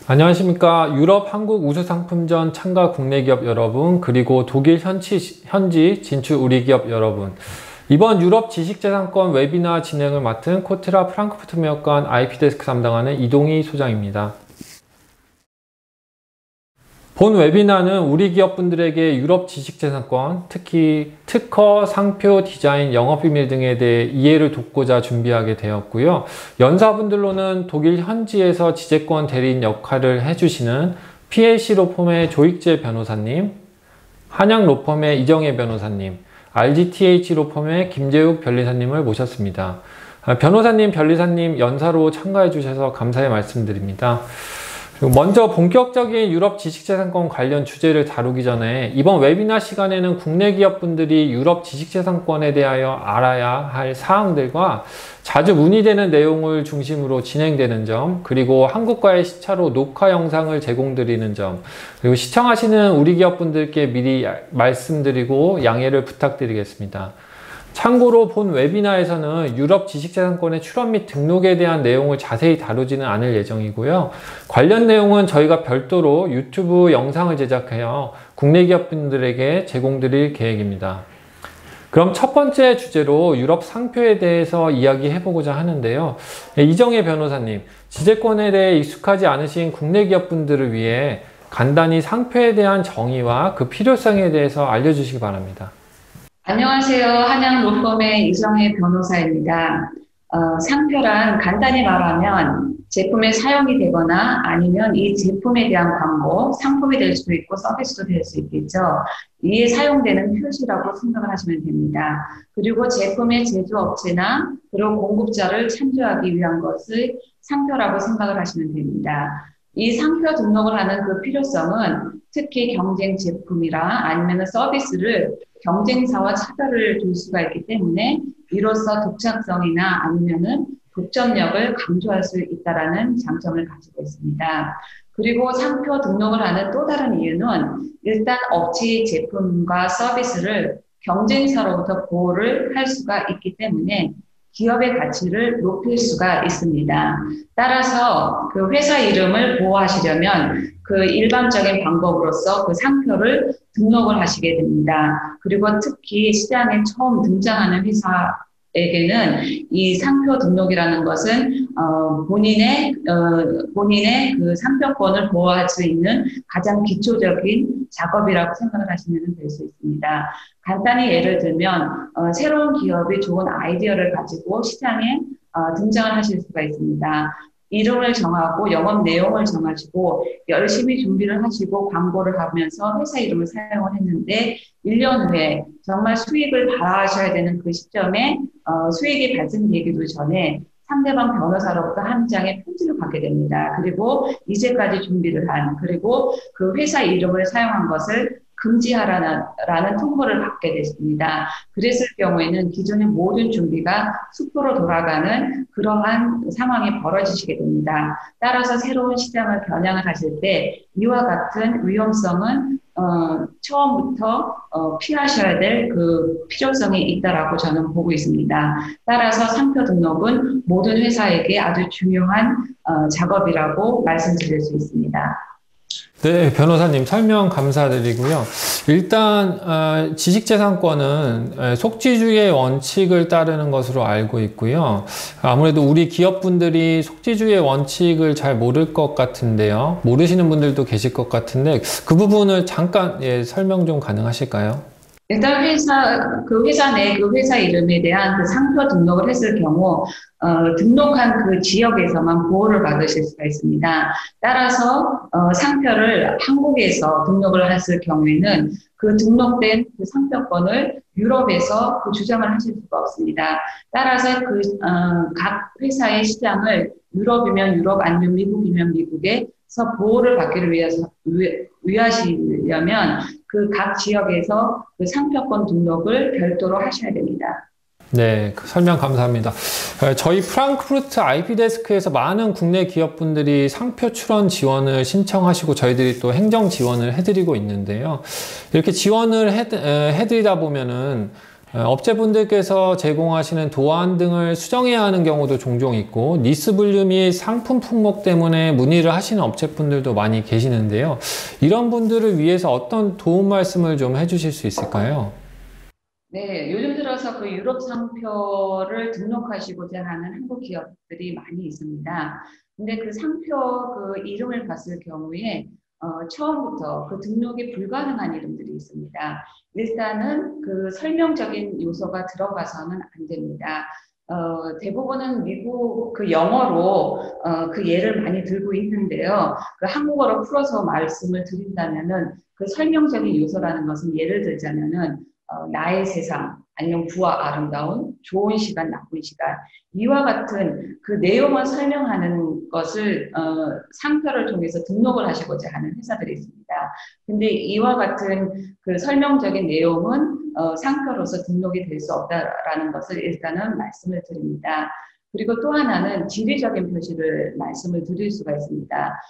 안녕하십니까. 유럽 한국 우수상품전 참가 국내 기업 여러분, 그리고 독일 현지 진출 우리 기업 여러분. 이번 유럽 지식재산권 웨비나 진행을 맡은 코트라 프랑크푸르트 매역관 IP데스크 담당하는 이동희 소장입니다. 본 웨비나는 우리 기업분들에게 유럽 지식재산권, 특히 특허, 상표, 디자인, 영업비밀 등에 대해 이해를 돕고자 준비하게 되었고요. 연사분들로는 독일 현지에서 지재권 대리인 역할을 해주시는 PLC 로펌의 조익재 변호사님, 한양 로펌의 이정혜 변호사님, RGTH 로펌의 김재욱 변리사님을 모셨습니다. 변호사님, 변리사님 연사로 참가해 주셔서 감사의 말씀드립니다. 먼저 본격적인 유럽 지식재산권 관련 주제를 다루기 전에 이번 웨비나 시간에는 국내 기업분들이 유럽 지식재산권에 대하여 알아야 할 사항들과 자주 문의되는 내용을 중심으로 진행되는 점, 그리고 한국과의 시차로 녹화 영상을 제공드리는 점, 그리고 시청하시는 우리 기업분들께 미리 말씀드리고 양해를 부탁드리겠습니다. 참고로 본 웨비나에서는 유럽 지식재산권의 출원 및 등록에 대한 내용을 자세히 다루지는 않을 예정이고요. 관련 내용은 저희가 별도로 유튜브 영상을 제작하여 국내 기업분들에게 제공드릴 계획입니다. 그럼 첫 번째 주제로 유럽 상표에 대해서 이야기해보고자 하는데요. 이정혜 변호사님, 지재권에 대해 익숙하지 않으신 국내 기업분들을 위해 간단히 상표에 대한 정의와 그 필요성에 대해서 알려주시기 바랍니다. 안녕하세요. 한양 로펌의 이정혜 변호사입니다. 상표란 간단히 말하면 제품에 사용이 되거나 아니면 이 제품에 대한 광고, 상품이 될 수도 있고 서비스도 될 수 있겠죠. 이에 사용되는 표시라고 생각을 하시면 됩니다. 그리고 제품의 제조업체나 그리고 공급자를 참조하기 위한 것을 상표라고 생각을 하시면 됩니다. 이 상표 등록을 하는 그 필요성은 특히 경쟁 제품이라 아니면 서비스를 경쟁사와 차별을 둘 수가 있기 때문에 이로써 독창성이나 아니면은 독점력을 강조할 수 있다라는 장점을 가지고 있습니다. 그리고 상표 등록을 하는 또 다른 이유는 일단 업체의 제품과 서비스를 경쟁사로부터 보호를 할 수가 있기 때문에 기업의 가치를 높일 수가 있습니다. 따라서 그 회사 이름을 보호하시려면 그 일반적인 방법으로서 그 상표를 등록을 하시게 됩니다. 그리고 특히 시장에 처음 등장하는 회사에게는 이 상표 등록이라는 것은 본인의 그 상표권을 보호할 수 있는 가장 기초적인 작업이라고 생각을 하시면 될 수 있습니다. 간단히 예를 들면 새로운 기업이 좋은 아이디어를 가지고 시장에 등장을 하실 수가 있습니다. 이름을 정하고 영업 내용을 정하시고 열심히 준비를 하시고 광고를 하면서 회사 이름을 사용을 했는데 1년 후에 정말 수익을 발하셔야 되는 그 시점에 수익이 발생되기도 전에 상대방 변호사로부터 한 장의 편지를 받게 됩니다. 그리고 이제까지 준비를 한, 그리고 그 회사 이름을 사용한 것을 금지하라는 통보를 받게 됐습니다. 그랬을 경우에는 기존의 모든 준비가 수포로 돌아가는 그러한 상황이 벌어지시게 됩니다. 따라서 새로운 시장을 겨냥을 하실 때 이와 같은 위험성은 처음부터 피하셔야 될 그 필요성이 있다라고 저는 보고 있습니다. 따라서 상표 등록은 모든 회사에게 아주 중요한 작업이라고 말씀드릴 수 있습니다. 네, 변호사님 설명 감사드리고요. 일단 지식재산권은 속지주의의 원칙을 따르는 것으로 알고 있고요. 아무래도 우리 기업분들이 속지주의의 원칙을 잘 모를 것 같은데요. 모르시는 분들도 계실 것 같은데 그 부분을 잠깐 설명 좀 가능하실까요? 일단 그 회사 내 그 회사 이름에 대한 그 상표 등록을 했을 경우, 등록한 그 지역에서만 보호를 받으실 수가 있습니다. 따라서, 상표를 한국에서 등록을 했을 경우에는 그 등록된 그 상표권을 유럽에서 그 주장을 하실 수가 없습니다. 따라서 각 회사의 시장을 유럽이면 유럽 아니면 미국이면 미국에서 보호를 받기를 위하시려면 그 각 지역에서 그 상표권 등록을 별도로 하셔야 됩니다. 네, 설명 감사합니다. 저희 프랑크푸르트 IP데스크에서 많은 국내 기업분들이 상표 출원 지원을 신청하시고 저희들이 또 행정 지원을 해드리고 있는데요. 이렇게 지원을 해드리다 보면은 업체분들께서 제공하시는 도안 등을 수정해야 하는 경우도 종종 있고 니스 분류 및 상품 품목 때문에 문의를 하시는 업체분들도 많이 계시는데요. 이런 분들을 위해서 어떤 도움 말씀을 좀 해주실 수 있을까요? 네, 요즘 들어서 그 유럽 상표를 등록하시고자 하는 한국 기업들이 많이 있습니다. 근데 그 상표 그 이름을 봤을 경우에 처음부터 그 등록이 불가능한 이름들이 있습니다. 일단은 그 설명적인 요소가 들어가서는 안 됩니다. 대부분은 미국 그 영어로 그 예를 많이 들고 있는데요. 그 한국어로 풀어서 말씀을 드린다면은 그 설명적인 요소라는 것은 예를 들자면은 나의 세상, 아니면 부와 아름다운, 좋은 시간, 나쁜 시간, 이와 같은 그 내용을 설명하는 것을 상표를 통해서 등록을 하시고자 하는 회사들이 있습니다. 근데 이와 같은 그 설명적인 내용은 상표로서 등록이 될 수 없다라는 것을 일단은 말씀을 드립니다. 그리고 또 하나는 지리적인 표시를 말씀을 드릴 수가 있습니다.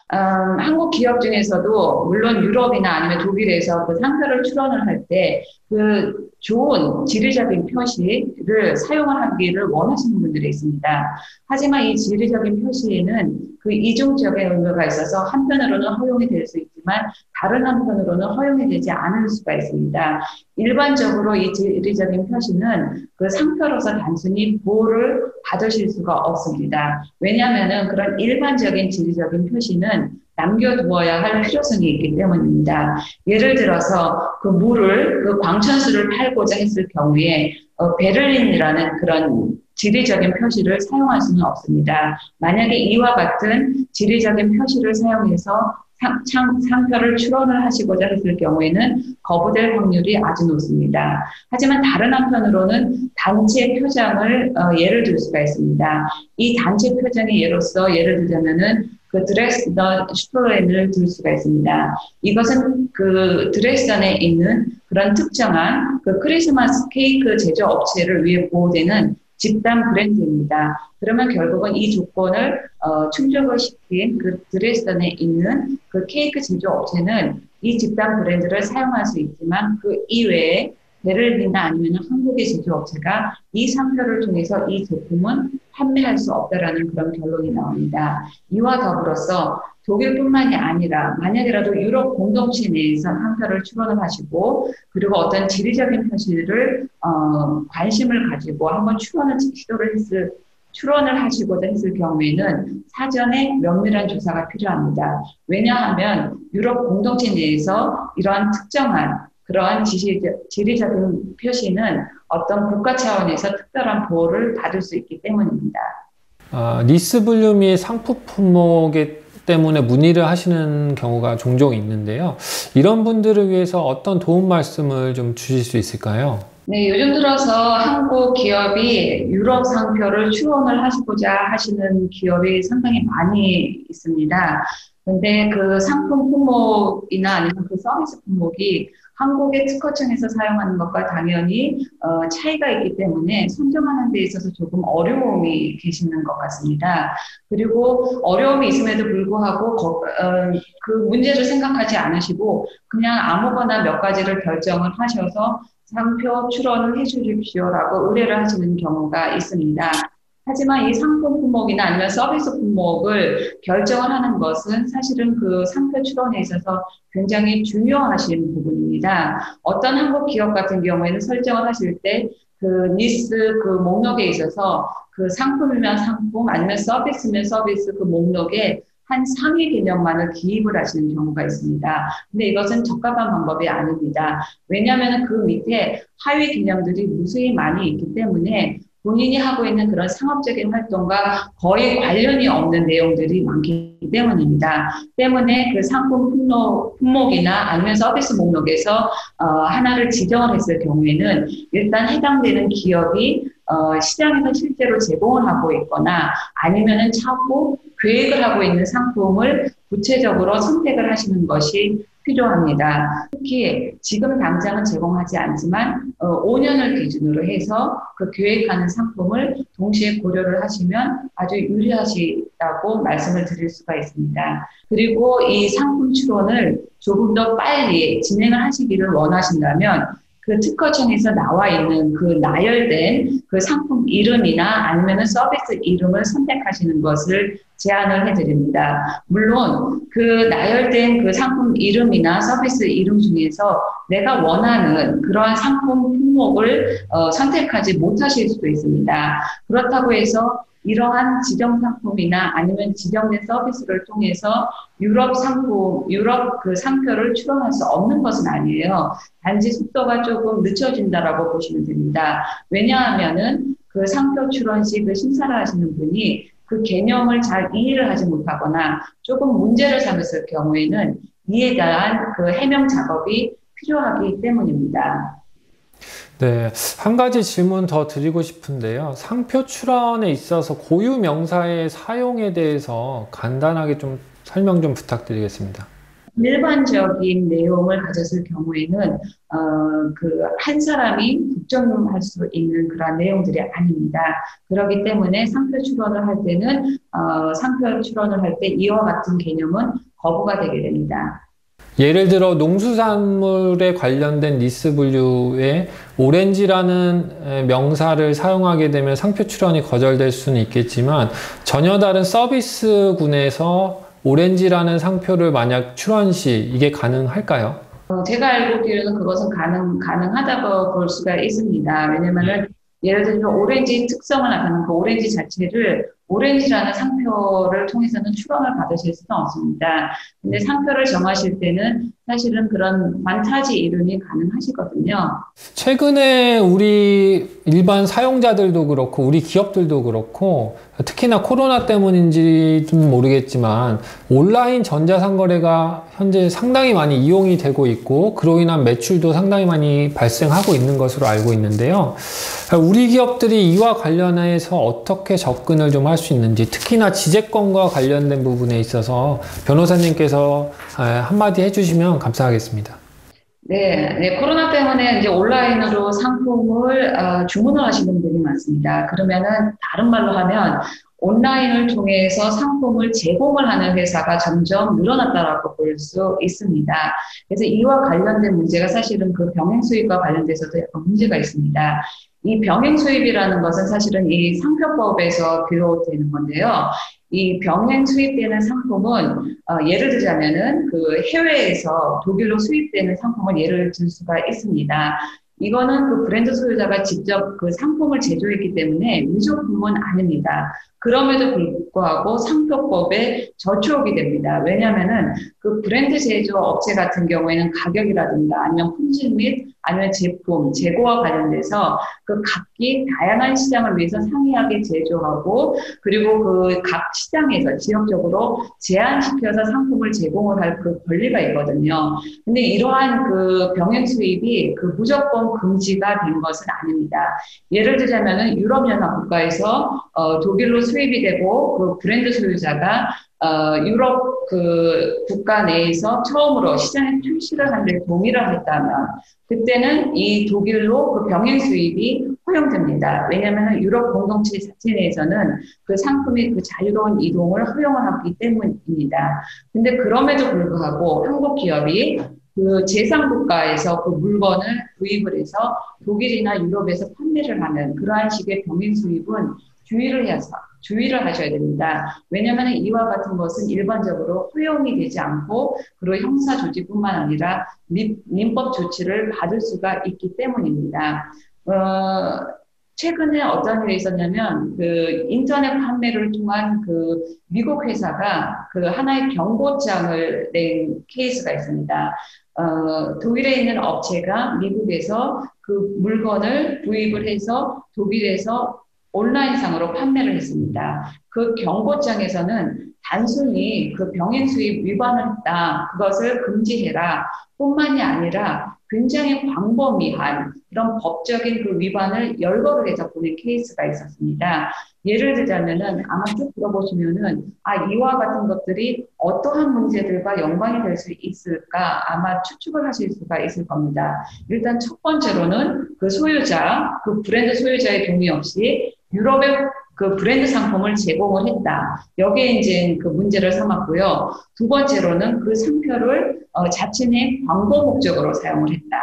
한국 기업 중에서도 물론 유럽이나 아니면 독일에서 그 상표를 출원을 할 때 그 좋은 지리적인 표시를 사용을 하기를 원하시는 분들이 있습니다. 하지만 이 지리적인 표시에는 그 이중적인 의미가 있어서 한편으로는 허용이 될 수 있지만 다른 한편으로는 허용이 되지 않을 수가 있습니다. 일반적으로 이 지리적인 표시는 그 상표로서 단순히 보호를 받으실 수가 없습니다. 왜냐하면 그런 일반적인 지리적인 표시는 남겨두어야 할 필요성이 있기 때문입니다. 예를 들어서 그 물을, 그 광천수를 팔고자 했을 경우에 베를린이라는 그런 지리적인 표시를 사용할 수는 없습니다. 만약에 이와 같은 지리적인 표시를 사용해서 상표를 출원을 하시고자 했을 경우에는 거부될 확률이 아주 높습니다. 하지만 다른 한편으로는 단체 표장을 예를 들 수가 있습니다. 이 단체 표장의 예를 들자면은 그 드레스던 슈퍼렌을 들 수가 있습니다. 이것은 그 드레스던에 있는 그런 특정한 그 크리스마스 케이크 제조업체를 위해 보호되는 집단 브랜드입니다. 그러면 결국은 이 조건을 충족을 시킨 그 드레스던에 있는 그 케이크 제조업체는 이 집단 브랜드를 사용할 수 있지만 그 이외에 베를린이나 아니면 한국의 제조업체가 이 상표를 통해서 이 제품은 판매할 수 없다라는 그런 결론이 나옵니다. 이와 더불어서 독일뿐만이 아니라 만약이라도 유럽 공동체 내에서 상표를 출원을 하시고 그리고 어떤 지리적인 표시를 관심을 가지고 한번 출원을 하시고자 했을 경우에는 사전에 면밀한 조사가 필요합니다. 왜냐하면 유럽 공동체 내에서 이러한 특정한 그러한 지리적인 표시는 어떤 국가 차원에서 특별한 보호를 받을 수 있기 때문입니다. 니스 분류 및 상품 품목에 때문에 문의를 하시는 경우가 종종 있는데요. 이런 분들을 위해서 어떤 도움 말씀을 좀 주실 수 있을까요? 네, 요즘 들어서 한국 기업이 유럽 상표를 출원을 하시고자 하시는 기업이 상당히 많이 있습니다. 근데 그 상품 품목이나 아니면 그 서비스 품목이 한국의 특허청에서 사용하는 것과 당연히 차이가 있기 때문에 선정하는 데 있어서 조금 어려움이 계시는 것 같습니다. 그리고 어려움이 있음에도 불구하고 그 문제를 생각하지 않으시고 그냥 아무거나 몇 가지를 결정을 하셔서 상표 출원을 해주십시오라고 의뢰를 하시는 경우가 있습니다. 하지만 이 상품 품목이나 아니면 서비스 품목을 결정을 하는 것은 사실은 그 상표 출원에 있어서 굉장히 중요하신 부분입니다. 어떤 한국 기업 같은 경우에는 설정을 하실 때 그 니스 그 목록에 있어서 그 상품이면 상품 아니면 서비스면 서비스 그 목록에 한 상위 개념만을 기입을 하시는 경우가 있습니다. 근데 이것은 적합한 방법이 아닙니다. 왜냐하면 그 밑에 하위 개념들이 무수히 많이 있기 때문에 본인이 하고 있는 그런 상업적인 활동과 거의 관련이 없는 내용들이 많기 때문입니다. 때문에 그 상품 품목이나 아니면 서비스 목록에서 하나를 지정을 했을 경우에는 일단 해당되는 기업이 시장에서 실제로 제공을 하고 있거나 아니면은 차후 계획을 하고 있는 상품을 구체적으로 선택을 하시는 것이 필요합니다. 특히 지금 당장은 제공하지 않지만 5년을 기준으로 해서 그 계획하는 상품을 동시에 고려를 하시면 아주 유리하시다고 말씀을 드릴 수가 있습니다. 그리고 이 상품 출원을 조금 더 빨리 진행을 하시기를 원하신다면 그 특허청에서 나와 있는 그 나열된 그 상품 이름이나 아니면 서비스 이름을 선택하시는 것을 제안을 해드립니다. 물론 그 나열된 그 상품 이름이나 서비스 이름 중에서 내가 원하는 그러한 상품 품목을 선택하지 못하실 수도 있습니다. 그렇다고 해서 이러한 지정 상품이나 아니면 지정된 서비스를 통해서 유럽 그 상표를 출원할 수 없는 것은 아니에요. 단지 속도가 조금 늦춰진다라고 보시면 됩니다. 왜냐하면은 그 상표 출원 시 그 심사를 하시는 분이 그 개념을 잘 이해를 하지 못하거나 조금 문제를 삼았을 경우에는 이에 대한 그 해명 작업이 필요하기 때문입니다. 네, 한 가지 질문 더 드리고 싶은데요. 상표 출원에 있어서 고유 명사의 사용에 대해서 간단하게 좀 설명 좀 부탁드리겠습니다. 일반적인 내용을 가졌을 경우에는 그 한 사람이 독점할 수 있는 그런 내용들이 아닙니다. 그렇기 때문에 상표 출원을 할 때는 상표 출원을 할 때 이와 같은 개념은 거부가 되게 됩니다. 예를 들어 농수산물에 관련된 리스 분류에 오렌지라는 명사를 사용하게 되면 상표 출원이 거절될 수는 있겠지만 전혀 다른 서비스군에서 오렌지라는 상표를 만약 출원 시 이게 가능할까요? 제가 알고 있기로는 그것은 가능하다고 볼 수가 있습니다. 왜냐면은 예를 들면 오렌지 특성을 나타내는 그 오렌지 자체를 오렌지라는 상표를 통해서는 출원을 받으실 수는 없습니다. 근데 상표를 정하실 때는 사실은 그런 판타지 이름이 가능하시거든요. 최근에 우리 일반 사용자들도 그렇고 우리 기업들도 그렇고 특히나 코로나 때문인지는 모르겠지만 온라인 전자상거래가 현재 상당히 많이 이용이 되고 있고 그로 인한 매출도 상당히 많이 발생하고 있는 것으로 알고 있는데요. 우리 기업들이 이와 관련해서 어떻게 접근을 좀 할 수 있는지 특히나 지재권과 관련된 부분에 있어서 변호사님께서 한마디 해주시면 감사하겠습니다. 네, 코로나 때문에 이제 온라인으로 상품을 주문을 하시는 분이 많습니다. 그러면은 다른 말로 하면 온라인을 통해서 상품을 제공을 하는 회사가 점점 늘어났다라고 볼 수 있습니다. 그래서 이와 관련된 문제가 사실은 그 병행 수입과 관련돼서도 약간 문제가 있습니다. 이 병행 수입이라는 것은 사실은 이 상표법에서 비롯되는 건데요. 이 병행 수입되는 상품은 예를 들자면은 그 해외에서 독일로 수입되는 상품을 예를 들 수가 있습니다. 이거는 그 브랜드 소유자가 직접 그 상품을 제조했기 때문에 위조품은 아닙니다. 그럼에도 불구하고 상표법에 저촉이 됩니다. 왜냐하면은 그 브랜드 제조 업체 같은 경우에는 가격이라든가 아니면 품질 및 아니면 제품, 재고와 관련돼서 그 각기 다양한 시장을 위해서 상이하게 제조하고 그리고 그 각 시장에서 지역적으로 제한시켜서 상품을 제공을 할 그 권리가 있거든요. 근데 이러한 그 병행 수입이 그 무조건 금지가 된 것은 아닙니다. 예를 들자면은 유럽연합 국가에서 독일로 수입이 되고 그 브랜드 소유자가 유럽 그 국가 내에서 처음으로 시장에 출시를 하는 데 동의를 했다면 그때는 이 독일로 그 병행 수입이 허용됩니다. 왜냐하면 유럽 공동체 자체 내에서는 그 상품의 그 자유로운 이동을 허용을 하기 때문입니다. 근데 그럼에도 불구하고 한국 기업이 그 제3국가에서 그 물건을 구입을 해서 독일이나 유럽에서 판매를 하는 그러한 식의 병행 수입은 주의를 하셔야 됩니다. 왜냐하면 이와 같은 것은 일반적으로 허용이 되지 않고 그리고 형사 조치뿐만 아니라 민법 조치를 받을 수가 있기 때문입니다. 최근에 어떤 일이 있었냐면 그 인터넷 판매를 통한 그 미국 회사가 그 하나의 경고장을 낸 케이스가 있습니다. 독일에 있는 업체가 미국에서 그 물건을 구입을 해서 독일에서 온라인상으로 판매를 했습니다. 그 경고장에서는 단순히 그 병행 수입 위반을 했다, 그것을 금지해라 뿐만이 아니라 굉장히 광범위한 그런 법적인 그 위반을 열거를 해서 보낸 케이스가 있었습니다. 예를 들자면은 아마 쭉 들어보시면은 이와 같은 것들이 어떠한 문제들과 연관이 될 수 있을까 아마 추측을 하실 수가 있을 겁니다. 일단 첫 번째로는 그 소유자, 그 브랜드 소유자의 동의 없이 유럽의 그 브랜드 상품을 제공을 했다. 여기에 이제 그 문제를 삼았고요. 두 번째로는 그 상표를 자체 내 광고 목적으로 사용을 했다.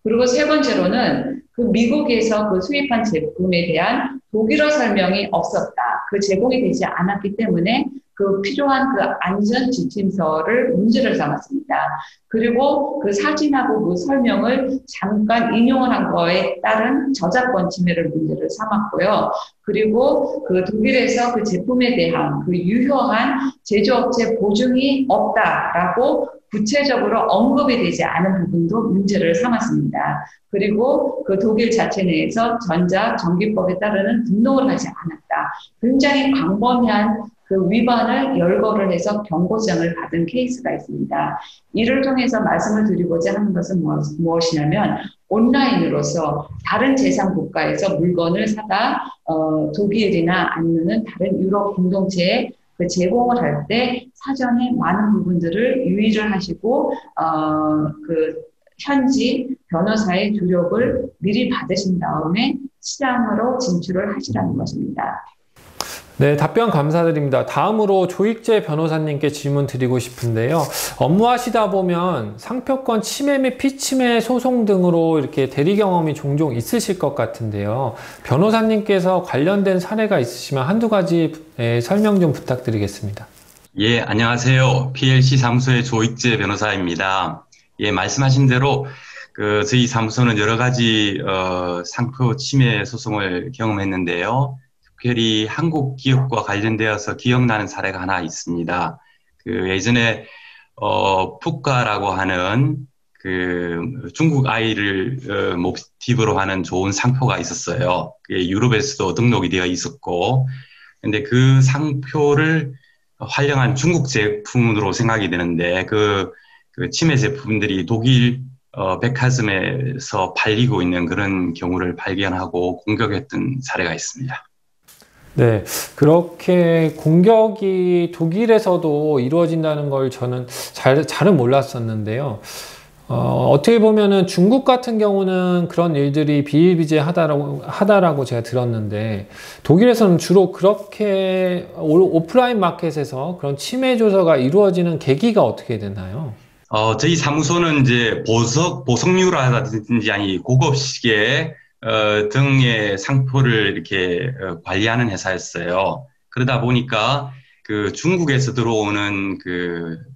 그리고 세 번째로는 그 미국에서 그 수입한 제품에 대한 독일어 설명이 없었다. 그 제공이 되지 않았기 때문에 그 필요한 그 안전 지침서를 문제를 삼았습니다. 그리고 그 사진하고 그 설명을 잠깐 인용을 한 거에 따른 저작권 침해를 문제를 삼았고요. 그리고 그 독일에서 그 제품에 대한 그 유효한 제조업체 보증이 없다라고 구체적으로 언급이 되지 않은 부분도 문제를 삼았습니다. 그리고 그 독일 자체 내에서 전자전기법에 따르는 등록을 하지 않았다. 굉장히 광범위한 그 위반을 열거를 해서 경고장을 받은 케이스가 있습니다. 이를 통해서 말씀을 드리고자 하는 것은 무엇이냐면 온라인으로서 다른 제3 국가에서 물건을 사다 독일이나 아니면은 다른 유럽 공동체에 그 제공을 할 때 사전에 많은 부분들을 유의를 하시고 그 현지 변호사의 조력을 미리 받으신 다음에 시장으로 진출을 하시라는 것입니다. 네, 답변 감사드립니다. 다음으로 조익재 변호사님께 질문 드리고 싶은데요. 업무하시다 보면 상표권 침해 및 피침해 소송 등으로 이렇게 대리 경험이 종종 있으실 것 같은데요. 변호사님께서 관련된 사례가 있으시면 한두 가지 설명 좀 부탁드리겠습니다. 예, 안녕하세요. PLC 사무소의 조익재 변호사입니다. 예, 말씀하신 대로 저희 사무소는 여러 가지 상표 침해 소송을 경험했는데요. 특별히 한국 기업과 관련되어서 기억나는 사례가 하나 있습니다. 예전에 푸카라고 하는 중국 아이를 모티브로 하는 좋은 상표가 있었어요. 그게 유럽에서도 등록이 되어 있었고, 근데 그 상표를 활용한 중국 제품으로 생각이 되는데 그 침해 제품들이 독일 백화점에서 팔리고 있는 그런 경우를 발견하고 공격했던 사례가 있습니다. 네, 그렇게 공격이 독일에서도 이루어진다는 걸 저는 잘은 몰랐었는데요. 어떻게 보면은 중국 같은 경우는 그런 일들이 비일비재하다라고 제가 들었는데, 독일에서는 주로 그렇게 오프라인 마켓에서 그런 침해 조사가 이루어지는 계기가 어떻게 되나요? 저희 사무소는 이제 보석류라든지 아니 고급시계 등의 상표를 이렇게 관리하는 회사였어요. 그러다 보니까 중국에서 들어오는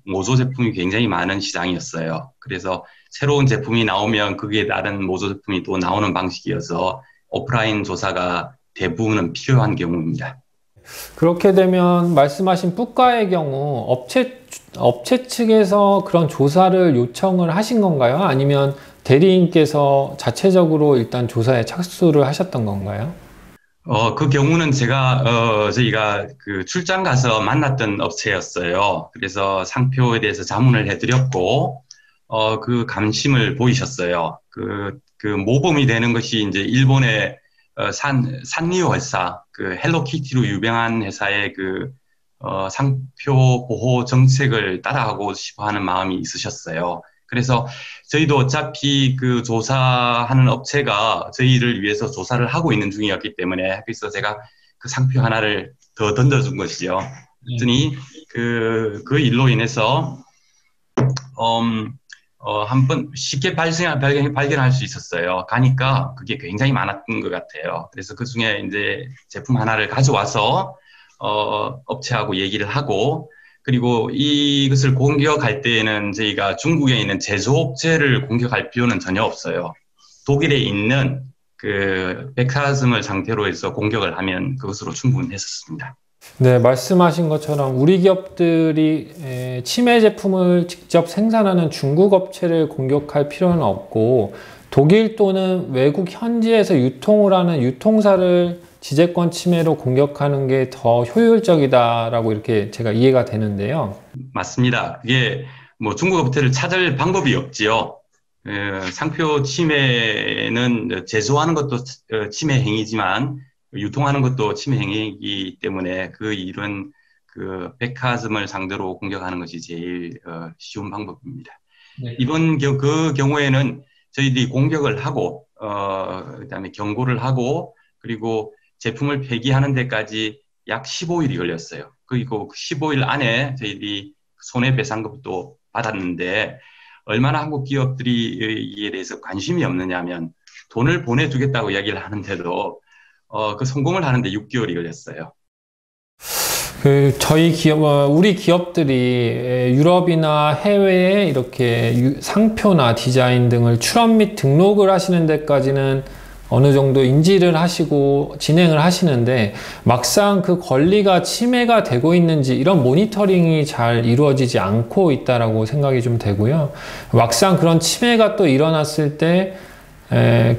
모조 제품이 굉장히 많은 시장이었어요. 그래서 새로운 제품이 나오면 그게 다른 모조 제품이 또 나오는 방식이어서 오프라인 조사가 대부분은 필요한 경우입니다. 그렇게 되면 말씀하신 뿌가의 경우 업체 측에서 그런 조사를 요청을 하신 건가요? 아니면 대리인께서 자체적으로 일단 조사에 착수를 하셨던 건가요? 그 경우는 저희가 출장 가서 만났던 업체였어요. 그래서 상표에 대해서 자문을 해드렸고, 그 감심을 보이셨어요. 모범이 되는 것이 이제 일본의 산리오 회사, 헬로키티로 유명한 회사의 상표 보호 정책을 따라가고 싶어 하는 마음이 있으셨어요. 그래서 저희도 어차피 조사하는 업체가 저희를 위해서 조사를 하고 있는 중이었기 때문에, 그래서 제가 그 상표 하나를 더 던져준 것이죠. 그랬더니 그 일로 인해서 한번 쉽게 발견할 수 있었어요. 가니까 그게 굉장히 많았던 것 같아요. 그래서 그 중에 이제 제품 하나를 가져와서 업체하고 얘기를 하고, 그리고 이것을 공격할 때에는 저희가 중국에 있는 제조업체를 공격할 필요는 전혀 없어요. 독일에 있는 백화점을 상태로 해서 공격을 하면 그것으로 충분했었습니다. 네, 말씀하신 것처럼 우리 기업들이 침해 제품을 직접 생산하는 중국 업체를 공격할 필요는 없고, 독일 또는 외국 현지에서 유통을 하는 유통사를 지재권 침해로 공격하는 게 더 효율적이다라고 이렇게 제가 이해가 되는데요. 맞습니다. 그게 중국 업체를 찾을 방법이 없지요. 상표 침해는 제조하는 것도 침해 행위지만 유통하는 것도 침해 행위이기 때문에 그 일은 백화점을 상대로 공격하는 것이 제일 쉬운 방법입니다. 네. 이번 그 경우에는 저희들이 공격을 하고 그다음에 경고를 하고 그리고 제품을 폐기하는 데까지 약 15일이 걸렸어요. 그리고 15일 안에 저희들이 손해배상금도 받았는데 얼마나 한국 기업들이 이에 대해서 관심이 없느냐면 돈을 보내주겠다고 이야기를 하는데도 그 성공을 하는데 6개월이 걸렸어요. 저희 기업, 우리 기업들이 유럽이나 해외에 이렇게 상표나 디자인 등을 출원 및 등록을 하시는 데까지는 어느 정도 인지를 하시고 진행을 하시는데 막상 그 권리가 침해가 되고 있는지 이런 모니터링이 잘 이루어지지 않고 있다라고 생각이 좀 되고요. 막상 그런 침해가 또 일어났을 때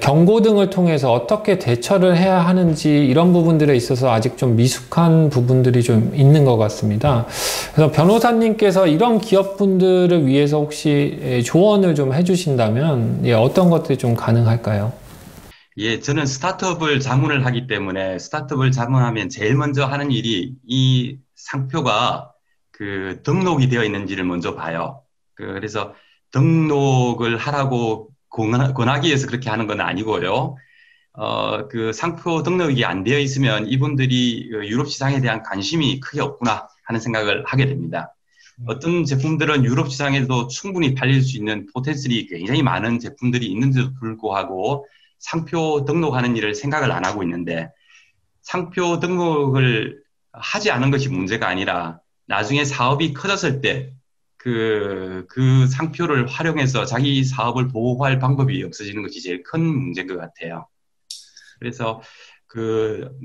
경고 등을 통해서 어떻게 대처를 해야 하는지 이런 부분들에 있어서 아직 좀 미숙한 부분들이 좀 있는 것 같습니다. 그래서 변호사님께서 이런 기업분들을 위해서 혹시 조언을 좀 해주신다면 어떤 것들이 좀 가능할까요? 예, 저는 스타트업을 자문을 하기 때문에 스타트업을 자문하면 제일 먼저 하는 일이 이 상표가 그 등록이 되어 있는지를 먼저 봐요. 그래서 등록을 하라고 권하기 위해서 그렇게 하는 건 아니고요. 그 상표 등록이 안 되어 있으면 이분들이 유럽 시장에 대한 관심이 크게 없구나 하는 생각을 하게 됩니다. 어떤 제품들은 유럽 시장에도 충분히 팔릴 수 있는 포텐셜이 굉장히 많은 제품들이 있는데도 불구하고 상표 등록하는 일을 생각을 안 하고 있는데 상표 등록을 하지 않은 것이 문제가 아니라 나중에 사업이 커졌을 때 그 상표를 활용해서 자기 사업을 보호할 방법이 없어지는 것이 제일 큰 문제인 것 같아요. 그래서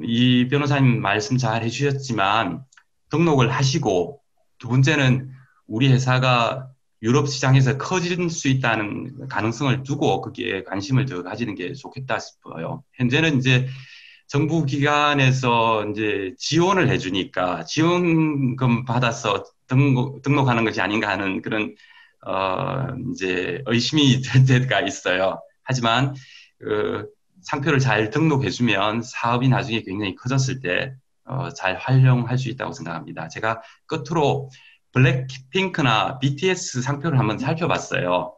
이 변호사님 말씀 잘 해주셨지만 등록을 하시고 두 번째는 우리 회사가 유럽 시장에서 커질 수 있다는 가능성을 두고 거기에 관심을 더 가지는 게 좋겠다 싶어요. 현재는 이제 정부 기관에서 이제 지원을 해주니까 지원금 받아서 등록하는 것이 아닌가 하는 그런 이제 의심이 될 때가 있어요. 하지만 상표를 잘 등록해주면 사업이 나중에 굉장히 커졌을 때 잘 활용할 수 있다고 생각합니다. 제가 끝으로 블랙핑크나 BTS 상표를 한번 살펴봤어요.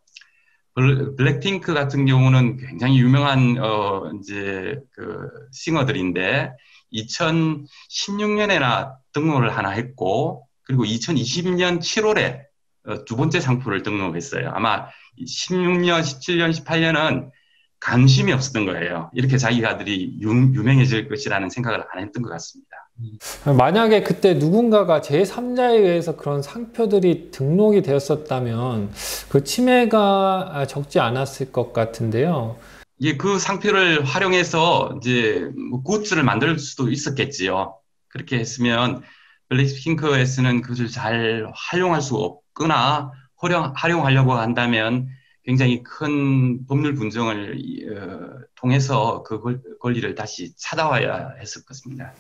블랙핑크 같은 경우는 굉장히 유명한 이제 싱어들인데 2016년에나 등록을 하나 했고 그리고 2020년 7월에 두 번째 상표를 등록했어요. 아마 16년, 17년, 18년은 관심이 없었던 거예요. 이렇게 자기가들이 유명해질 것이라는 생각을 안 했던 것 같습니다. 만약에 그때 누군가가 제3자에 의해서 그런 상표들이 등록이 되었었다면 그 침해가 적지 않았을 것 같은데요. 예, 그 상표를 활용해서 이제 뭐 굿즈를 만들 수도 있었겠지요. 그렇게 했으면 블랙핑크에서는 그것을 잘 활용할 수 없거나 활용하려고 한다면 굉장히 큰 법률 분쟁을 통해서 그 권리를 다시 찾아와야 했을 것입니다.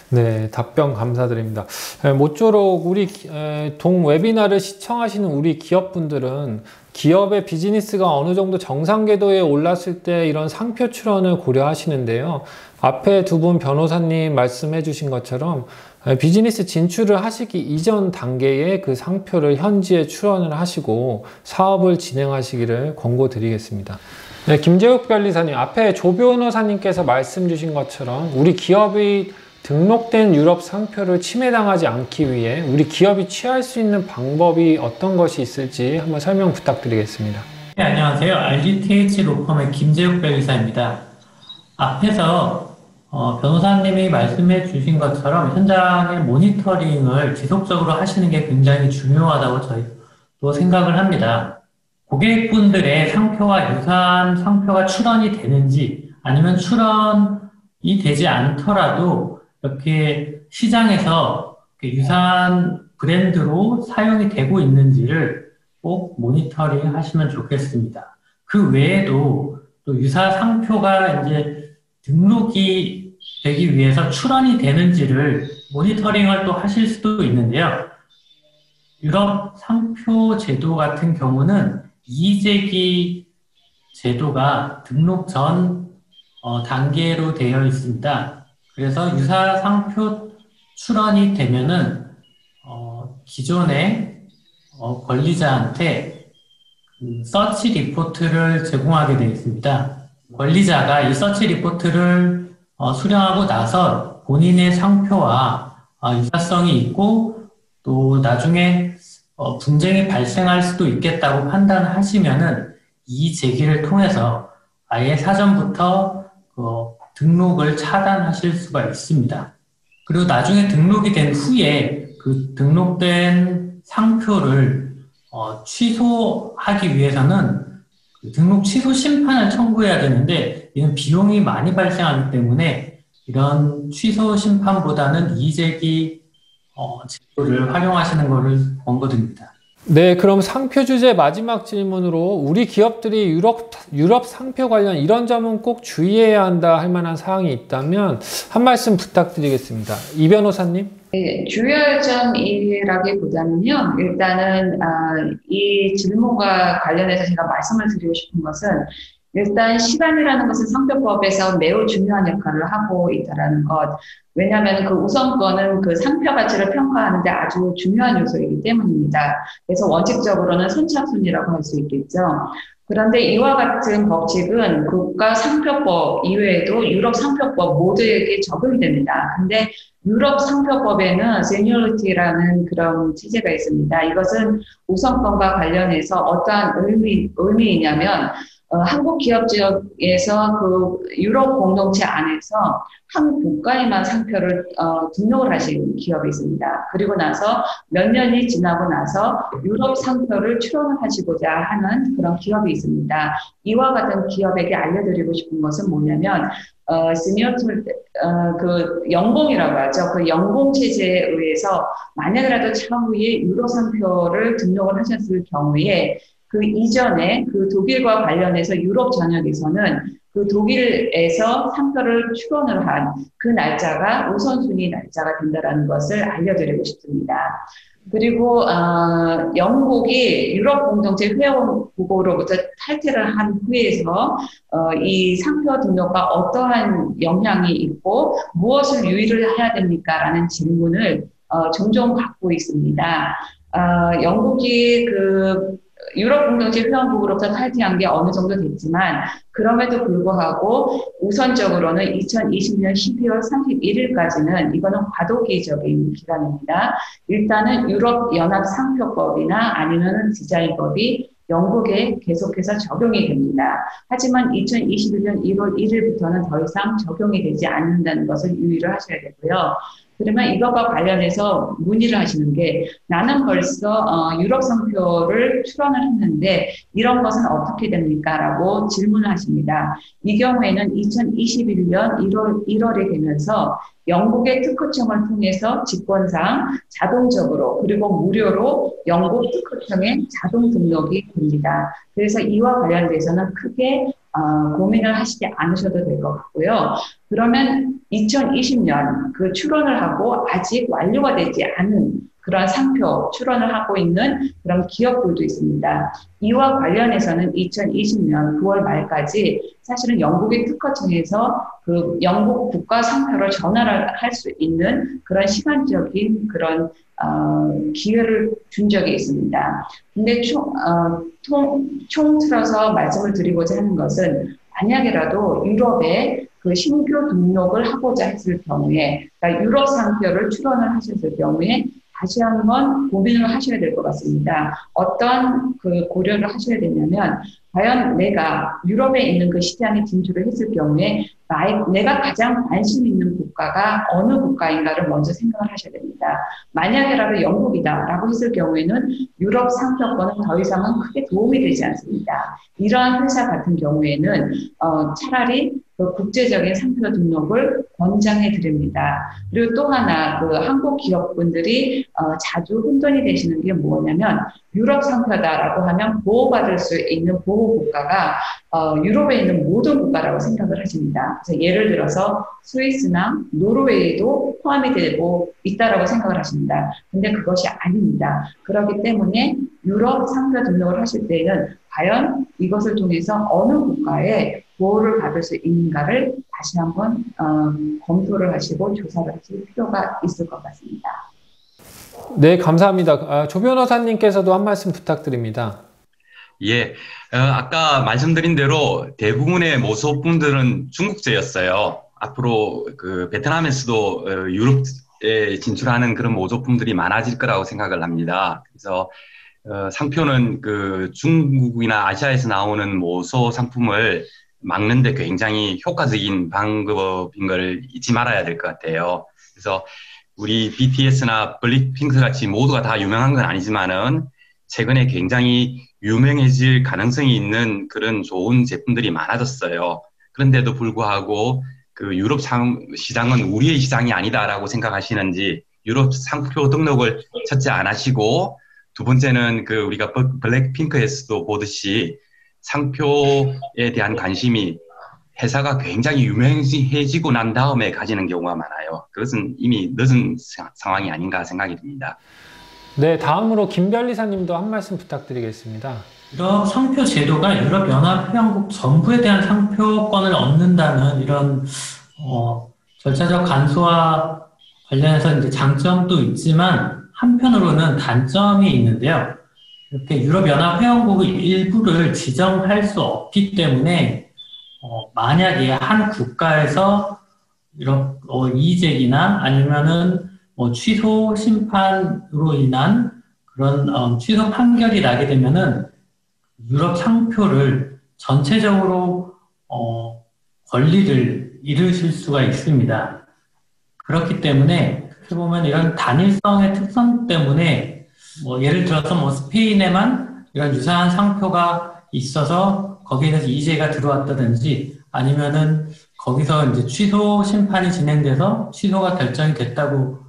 네, 답변 감사드립니다. 모쪼록 우리 동 웨비나를 시청하시는 우리 기업분들은 기업의 비즈니스가 어느 정도 정상 궤도에 올랐을 때 이런 상표 출원을 고려하시는데요. 앞에 두 분 변호사님 말씀해 주신 것처럼 비즈니스 진출을 하시기 이전 단계에 그 상표를 현지에 출원을 하시고 사업을 진행하시기를 권고드리겠습니다. 네, 김재욱 변리사님, 앞에 조 변호사님께서 말씀 주신 것처럼 우리 기업이 등록된 유럽 상표를 침해당하지 않기 위해 우리 기업이 취할 수 있는 방법이 어떤 것이 있을지 한번 설명 부탁드리겠습니다. 네, 안녕하세요. RGTH 로펌의 김재욱 변리사입니다. 앞에서 변호사님이 말씀해 주신 것처럼 현장의 모니터링을 지속적으로 하시는 게 굉장히 중요하다고 저희도 생각을 합니다. 고객분들의 상표와 유사한 상표가 출원이 되는지 아니면 출원이 되지 않더라도 이렇게 시장에서 유사한 브랜드로 사용이 되고 있는지를 꼭 모니터링 하시면 좋겠습니다. 그 외에도 또 유사 상표가 이제 등록이 되기 위해서 출원이 되는지를 모니터링을 또 하실 수도 있는데요. 유럽 상표 제도 같은 경우는 이의제기 제도가 등록 전 단계로 되어 있습니다. 그래서 유사 상표 출원이 되면은 기존의 권리자한테 서치 리포트를 제공하게 되어 있습니다. 권리자가 이 서치 리포트를 수령하고 나서 본인의 상표와 유사성이 있고 또 나중에 분쟁이 발생할 수도 있겠다고 판단하시면은 이의 제기를 통해서 아예 사전부터 등록을 차단하실 수가 있습니다. 그리고 나중에 등록이 된 후에 그 등록된 상표를 취소하기 위해서는 그 등록 취소 심판을 청구해야 되는데 이는 비용이 많이 발생하기 때문에 이런 취소 심판보다는 이의제기 제도를 활용하시는 것을 권고드립니다. 네, 그럼 상표 주제 마지막 질문으로 우리 기업들이 유럽 상표 관련 이런 점은 꼭 주의해야 한다 할 만한 사항이 있다면 한 말씀 부탁드리겠습니다. 이 변호사님. 네, 주요할 점이라기보다는요, 일단은, 이 질문과 관련해서 제가 말씀을 드리고 싶은 것은, 일단 시간이라는 것은 상표법에서 매우 중요한 역할을 하고 있다는 것. 왜냐하면 그 우선권은 그 상표 가치를 평가하는 데 아주 중요한 요소이기 때문입니다. 그래서 원칙적으로는 선착순이라고 할 수 있겠죠. 그런데 이와 같은 법칙은 국가 상표법 이외에도 유럽 상표법 모두에게 적용이 됩니다. 근데 유럽 상표법에는 세니어리티라는 그런 체제가 있습니다. 이것은 우선권과 관련해서 어떠한 의미이냐면 한국 기업 지역에서 그 유럽 공동체 안에서 한 국가에만 상표를 등록을 하신 기업이 있습니다. 그리고 나서 몇 년이 지나고 나서 유럽 상표를 출원을 하시고자 하는 그런 기업이 있습니다. 이와 같은 기업에게 알려드리고 싶은 것은 뭐냐면 그 연봉이라고 하죠. 그 연봉 체제에 의해서 만약이라도 차후에 유럽 상표를 등록을 하셨을 경우에 그 이전에 그 독일과 관련해서 유럽 전역에서는 그 독일에서 상표를 출원을 한 그 날짜가 우선순위 날짜가 된다는 것을 알려드리고 싶습니다. 그리고 영국이 유럽 공동체 회원국으로부터 탈퇴를 한 후에서 이 상표 등록과 어떠한 영향이 있고 무엇을 유의를 해야 됩니까라는 질문을 종종 받고 있습니다. 영국이 그 유럽 공동체 회원국으로부터 탈퇴한 게 어느 정도 됐지만 그럼에도 불구하고 우선적으로는 2020년 12월 31일까지는 이거는 과도기적인 기간입니다. 일단은 유럽 연합 상표법이나 아니면 디자인법이 영국에 계속해서 적용이 됩니다. 하지만 2021년 1월 1일부터는 더 이상 적용이 되지 않는다는 것을 유의를 하셔야 되고요. 그러면 이것과 관련해서 문의를 하시는 게 나는 벌써 유럽 상표를 출원을 했는데 이런 것은 어떻게 됩니까? 라고 질문을 하십니다. 이 경우에는 2021년 1월이 되면서 영국의 특허청을 통해서 직권상 자동적으로 그리고 무료로 영국 특허청에 자동 등록이 됩니다. 그래서 이와 관련돼서는 크게 고민을 하시지 않으셔도 될 것 같고요. 그러면 2020년 그 출원을 하고 아직 완료가 되지 않은 그런 상표 출원을 하고 있는 그런 기업들도 있습니다. 이와 관련해서는 2020년 9월 말까지 사실은 영국의 특허청에서 그 영국 국가 상표를 전환을 할 수 있는 그런 시간적인 그런 기회를 준 적이 있습니다. 근데 총틀어서 말씀을 드리고자 하는 것은 만약에라도 유럽에 그 신규 등록을 하고자 했을 경우에, 그러니까 유럽 상표를 출원을 하셨을 경우에 다시 한번 고민을 하셔야 될 것 같습니다. 어떤 그 고려를 하셔야 되냐면, 과연 내가 유럽에 있는 그 시장에 진출을 했을 경우에 내가 가장 관심 있는 국가가 어느 국가인가를 먼저 생각을 하셔야 됩니다. 만약에라도 영국이다라고 했을 경우에는 유럽 상표권은 더 이상은 크게 도움이 되지 않습니다. 이러한 회사 같은 경우에는 차라리 그 국제적인 상표 등록을 권장해 드립니다. 그리고 또 하나 그 한국 기업분들이 자주 혼돈이 되시는 게 뭐냐면 유럽 상표다라고 하면 보호받을 수 있는 보호 국가가 유럽에 있는 모든 국가라고 생각을 하십니다. 그래서 예를 들어서 스위스나 노르웨이도 포함이 되고 있다라고 생각을 하십니다. 근데 그것이 아닙니다. 그렇기 때문에 유럽 상표 등록을 하실 때는 과연 이것을 통해서 어느 국가에 보호를 받을 수 있는가를 다시 한번 검토를 하시고 조사를 하실 필요가 있을 것 같습니다. 네, 감사합니다. 조 변호사님께서도 한 말씀 부탁드립니다. 예, 아까 말씀드린 대로 대부분의 모소분들은 중국제였어요. 앞으로 그 베트남에서도 유럽 진출하는 그런 모조품들이 많아질 거라고 생각을 합니다. 그래서 상표는 그 중국이나 아시아에서 나오는 모소 상품을 막는데 굉장히 효과적인 방법인 걸 잊지 말아야 될 것 같아요. 그래서 우리 BTS나 블랙핑크 같이 모두가 다 유명한 건 아니지만은 최근에 굉장히 유명해질 가능성이 있는 그런 좋은 제품들이 많아졌어요. 그런데도 불구하고 그 유럽 시장은 우리의 시장이 아니다라고 생각하시는지 유럽 상표 등록을 첫째 안 하시고 두 번째는 그 우리가 블랙핑크에서도 보듯이 상표에 대한 관심이 회사가 굉장히 유명해지고 난 다음에 가지는 경우가 많아요. 그것은 이미 늦은 상황이 아닌가 생각이 듭니다. 네, 다음으로 김별리사님도 한 말씀 부탁드리겠습니다. 유럽 상표 제도가 유럽연합회원국 전부에 대한 상표권을 얻는다는 이런 절차적 간소화 관련해서 이제 장점도 있지만 한편으로는 단점이 있는데요. 이렇게 유럽연합회원국의 일부를 지정할 수 없기 때문에 만약에 한 국가에서 이런 이의제기나 아니면은 취소 심판으로 인한 그런 취소 판결이 나게 되면은 유럽 상표를 전체적으로 권리를 잃으실 수가 있습니다. 그렇기 때문에 어떻게 보면 이런 단일성의 특성 때문에 예를 들어서 스페인에만 이런 유사한 상표가 있어서 거기에 대해서 이의제가 들어왔다든지 아니면은 거기서 이제 취소 심판이 진행돼서 취소가 결정이 됐다고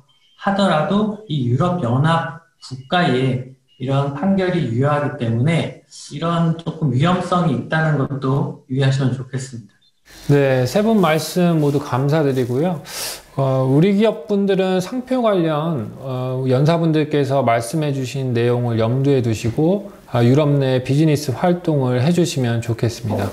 하더라도 이 유럽연합 국가에 이런 판결이 유효하기 때문에 이런 조금 위험성이 있다는 것도 유의하시면 좋겠습니다. 네, 세 분 말씀 모두 감사드리고요. 우리 기업분들은 상표 관련 연사분들께서 말씀해 주신 내용을 염두에 두시고 유럽 내 비즈니스 활동을 해주시면 좋겠습니다.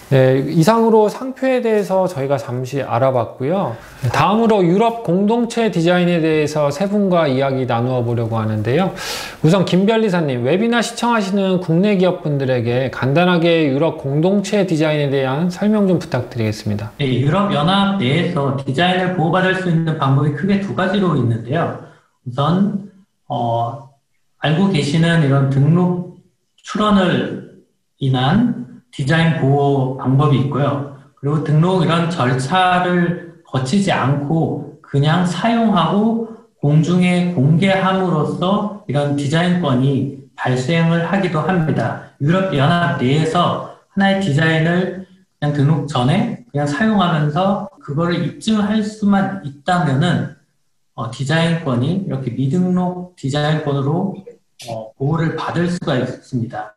네, 이상으로 상표에 대해서 저희가 잠시 알아봤고요. 다음으로 유럽 공동체 디자인에 대해서 세 분과 이야기 나누어 보려고 하는데요. 우선 김별리사님, 웨비나 시청하시는 국내 기업분들에게 간단하게 유럽 공동체 디자인에 대한 설명 좀 부탁드리겠습니다. 네, 유럽연합 내에서 디자인을 보호받을 수 있는 방법이 크게 두 가지로 있는데요. 우선 알고 계시는 이런 등록 출원을 인한 디자인 보호 방법이 있고요. 그리고 등록 이런 절차를 거치지 않고 그냥 사용하고 공중에 공개함으로써 이런 디자인권이 발생을 하기도 합니다. 유럽연합 내에서 하나의 디자인을 그냥 등록 전에 그냥 사용하면서 그거를 입증할 수만 있다면은 디자인권이 이렇게 미등록 디자인권으로 보호를 받을 수가 있습니다.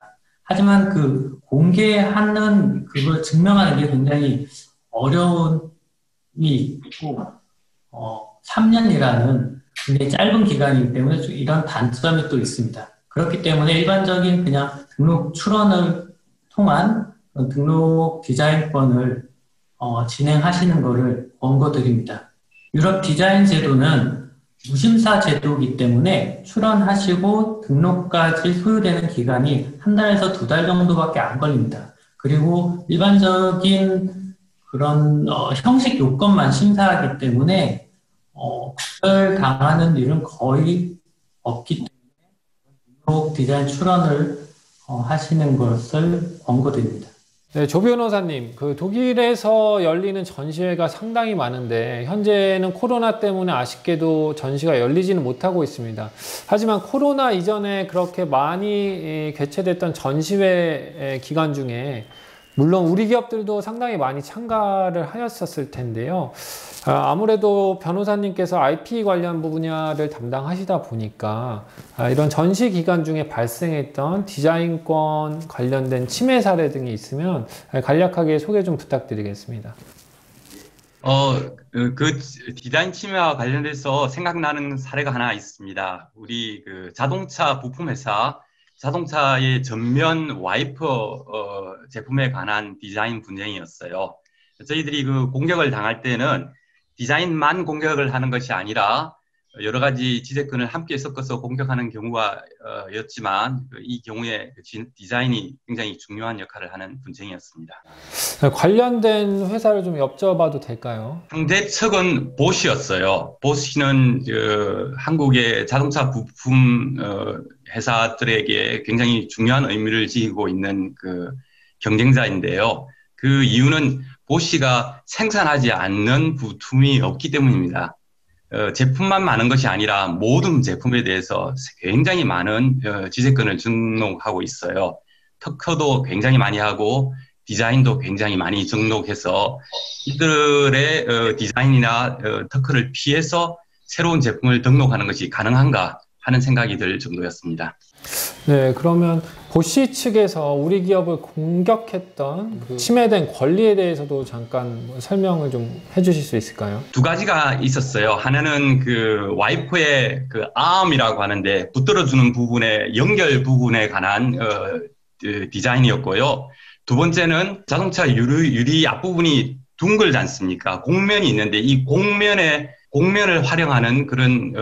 하지만 그 공개하는 그걸 증명하는 게 굉장히 어려움이 있고 3년이라는 굉장히 짧은 기간이기 때문에 이런 단점이 또 있습니다. 그렇기 때문에 일반적인 그냥 등록 출원을 통한 등록 디자인권을 진행하시는 것을 권고드립니다. 유럽 디자인 제도는 무심사 제도이기 때문에 출원하시고 등록까지 소요되는 기간이 한 달에서 2달 정도밖에 안 걸립니다. 그리고 일반적인 그런 형식 요건만 심사하기 때문에 거절당하는 일은 거의 없기 때문에 등록 디자인 출원을 하시는 것을 권고드립니다. 네, 조 변호사님, 그 독일에서 열리는 전시회가 상당히 많은데 현재는 코로나 때문에 아쉽게도 전시가 열리지는 못하고 있습니다. 하지만 코로나 이전에 그렇게 많이 개최됐던 전시회 기간 중에 물론 우리 기업들도 상당히 많이 참가를 하였었을 텐데요. 아무래도 변호사님께서 IP 관련 분야를 담당하시다 보니까 이런 전시 기간 중에 발생했던 디자인권 관련된 침해 사례 등이 있으면 간략하게 소개 좀 부탁드리겠습니다. 그 디자인 침해와 관련돼서 생각나는 사례가 하나 있습니다. 우리 그 자동차 부품 회사 자동차의 전면 와이퍼 제품에 관한 디자인 분쟁이었어요. 저희들이 그 공격을 당할 때는 디자인만 공격을 하는 것이 아니라 여러 가지 지재권을 함께 섞어서 공격하는 경우가 였지만 이 경우에 디자인이 굉장히 중요한 역할을 하는 분쟁이었습니다. 관련된 회사를 좀 여쭤봐도 될까요? 상대 측은 보시였어요. 보시는 한국의 자동차 부품 회사들에게 굉장히 중요한 의미를 지니고 있는 그 경쟁자인데요. 그 이유는 보시가 생산하지 않는 부품이 없기 때문입니다. 제품만 많은 것이 아니라 모든 제품에 대해서 굉장히 많은 지재권을 등록하고 있어요. 특허도 굉장히 많이 하고 디자인도 굉장히 많이 등록해서 이들의 디자인이나 특허를 피해서 새로운 제품을 등록하는 것이 가능한가 하는 생각이 들 정도였습니다. 네, 그러면 보시 측에서 우리 기업을 공격했던 그 침해된 권리에 대해서도 잠깐 설명을 좀 해주실 수 있을까요? 두 가지가 있었어요. 하나는 그 와이퍼의 그 arm이라고 하는데 붙들어주는 부분의 연결 부분에 관한 디자인이었고요. 두 번째는 자동차 유리 앞부분이 둥글지 않습니까? 곡면이 있는데 이 곡면을 활용하는 그런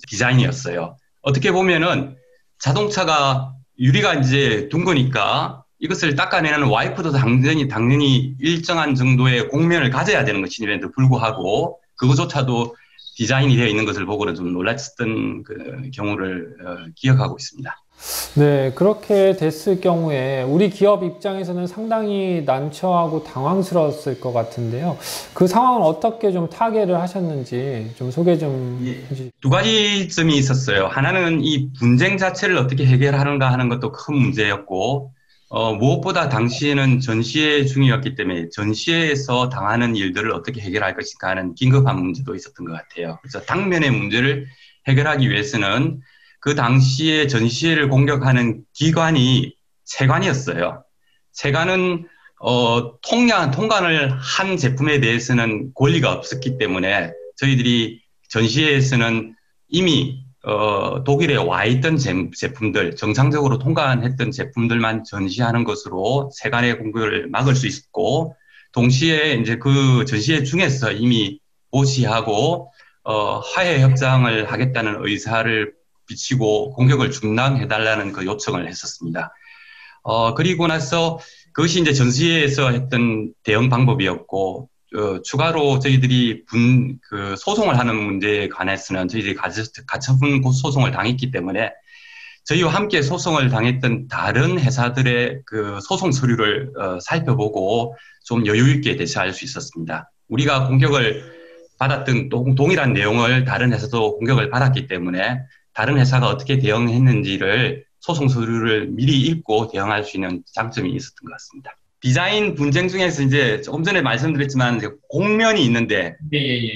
디자인이었어요. 어떻게 보면은 자동차가 유리가 이제 둥그니까 이것을 닦아내는 와이퍼도 당연히 일정한 정도의 곡면을 가져야 되는 것임에도 불구하고 그것조차도 디자인이 되어 있는 것을 보고는 좀 놀랐던 그 경우를 기억하고 있습니다. 네, 그렇게 됐을 경우에 우리 기업 입장에서는 상당히 난처하고 당황스러웠을 것 같은데요. 그 상황을 어떻게 좀 타개를 하셨는지 좀 소개 좀 해주시죠. 두 가지 점이 있었어요. 하나는 이 분쟁 자체를 어떻게 해결하는가 하는 것도 큰 문제였고, 무엇보다 당시에는 전시회 중이었기 때문에 전시회에서 당하는 일들을 어떻게 해결할 것인가 하는 긴급한 문제도 있었던 것 같아요. 그래서 당면의 문제를 해결하기 위해서는 그 당시에 전시회를 공격하는 기관이 세관이었어요. 세관은 통관을 한 제품에 대해서는 권리가 없었기 때문에 저희들이 전시회에서는 이미 독일에 와 있던 제품들, 정상적으로 통관했던 제품들만 전시하는 것으로 세관의 공격을 막을 수 있었고, 동시에 이제 그 전시회 중에서 이미 보시하고 화해 협상을 하겠다는 의사를 비치고 공격을 중단해달라는 그 요청을 했었습니다. 그리고 나서 그것이 이제 전시회에서 했던 대응 방법이었고, 추가로 저희들이 그 소송을 하는 문제에 관해서는 저희들이 가처분 소송을 당했기 때문에 저희와 함께 소송을 당했던 다른 회사들의 그 소송 서류를 살펴보고 좀 여유 있게 대처할 수 있었습니다. 우리가 공격을 받았던 동일한 내용을 다른 회사도 공격을 받았기 때문에 다른 회사가 어떻게 대응했는지를 소송 서류를 미리 읽고 대응할 수 있는 장점이 있었던 것 같습니다. 디자인 분쟁 중에서 이제 조금 전에 말씀드렸지만 이제 곡면이 있는데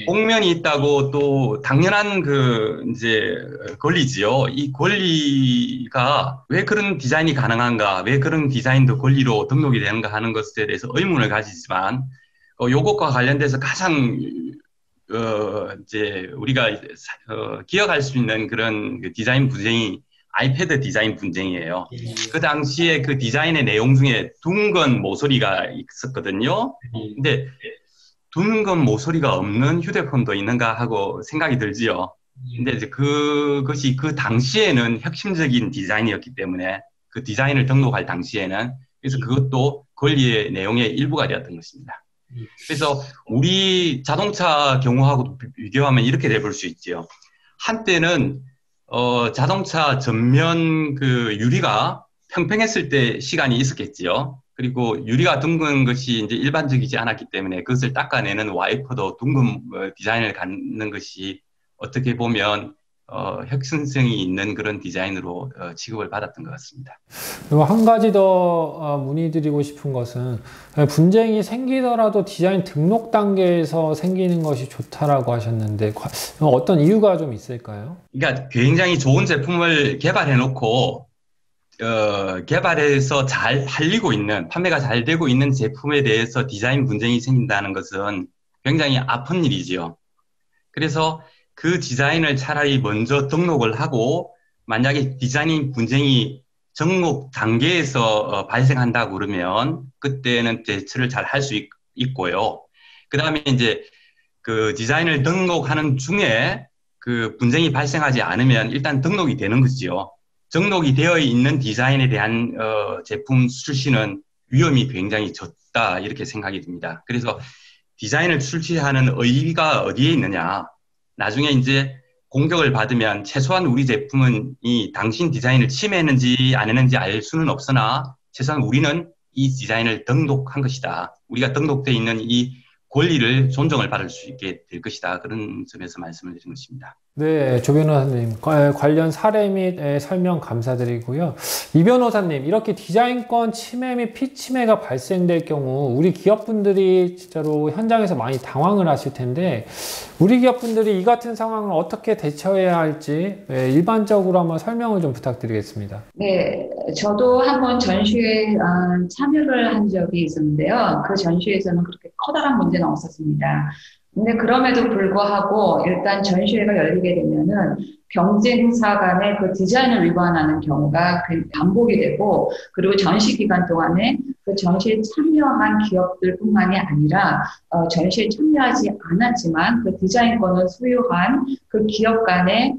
곡면이 있다고 또 당연한 그 이제 권리지요. 이 권리가 왜 그런 디자인이 가능한가, 왜 그런 디자인도 권리로 등록이 되는가 하는 것에 대해서 의문을 가지지만 요것과 관련돼서 가장 이제 우리가 기억할 수 있는 그런 그 디자인 분쟁이 아이패드 디자인 분쟁이에요. 그 당시에 그 디자인의 내용 중에 둥근 모서리가 있었거든요. 근데 둥근 모서리가 없는 휴대폰도 있는가 하고 생각이 들지요. 근데 이제 그것이 그 당시에는 혁신적인 디자인이었기 때문에 그 디자인을 등록할 당시에는 그래서 그것도 권리의 내용의 일부가 되었던 것입니다. 그래서 우리 자동차 경우하고 비교하면 이렇게 돼볼 수 있지요. 한때는 자동차 전면 그 유리가 평평했을 때 시간이 있었겠지요. 그리고 유리가 둥근 것이 이제 일반적이지 않았기 때문에 그것을 닦아내는 와이퍼도 둥근 디자인을 갖는 것이 어떻게 보면 혁신성이 있는 그런 디자인으로 취급을 받았던 것 같습니다. 그리고 한 가지 더 문의드리고 싶은 것은 분쟁이 생기더라도 디자인 등록 단계에서 생기는 것이 좋다라고 하셨는데 어떤 이유가 좀 있을까요? 그러니까 굉장히 좋은 제품을 개발해놓고 개발해서 잘 팔리고 있는, 판매가 잘 되고 있는 제품에 대해서 디자인 분쟁이 생긴다는 것은 굉장히 아픈 일이지요. 그래서 그 디자인을 차라리 먼저 등록을 하고 만약에 디자인 분쟁이 등록 단계에서 발생한다고 그러면 그때는 대처를 잘 할 수 있고요. 그 다음에 이제 그 디자인을 등록하는 중에 그 분쟁이 발생하지 않으면 일단 등록이 되는 거지요. 등록이 되어 있는 디자인에 대한 제품 출시는 위험이 굉장히 적다 이렇게 생각이 듭니다. 그래서 디자인을 출시하는 의의가 어디에 있느냐? 나중에 이제 공격을 받으면 최소한 우리 제품은 이 당신 디자인을 침해했는지 안 했는지 알 수는 없으나 최소한 우리는 이 디자인을 등록한 것이다. 우리가 등록되어 있는 이 권리를 존중을 받을 수 있게 될 것이다. 그런 점에서 말씀을 드린 것입니다. 네, 조 변호사님 관련 사례 및 설명 감사드리고요. 이 변호사님, 이렇게 디자인권 침해 및 피침해가 발생될 경우 우리 기업분들이 진짜로 현장에서 많이 당황을 하실 텐데 우리 기업분들이 이 같은 상황을 어떻게 대처해야 할지 일반적으로 한번 설명을 좀 부탁드리겠습니다. 네, 저도 한번 전시회에 참여를 한 적이 있었는데요. 그 전시회에서는 그렇게 커다란 문제는 없었습니다. 근데 그럼에도 불구하고 일단 전시회가 열리게 되면은 경쟁사 간의 그 디자인을 위반하는 경우가 반복이 되고, 그리고 전시 기간 동안에 그 전시에 참여한 기업들뿐만이 아니라 전시에 참여하지 않았지만 그 디자인권을 소유한 그 기업 간의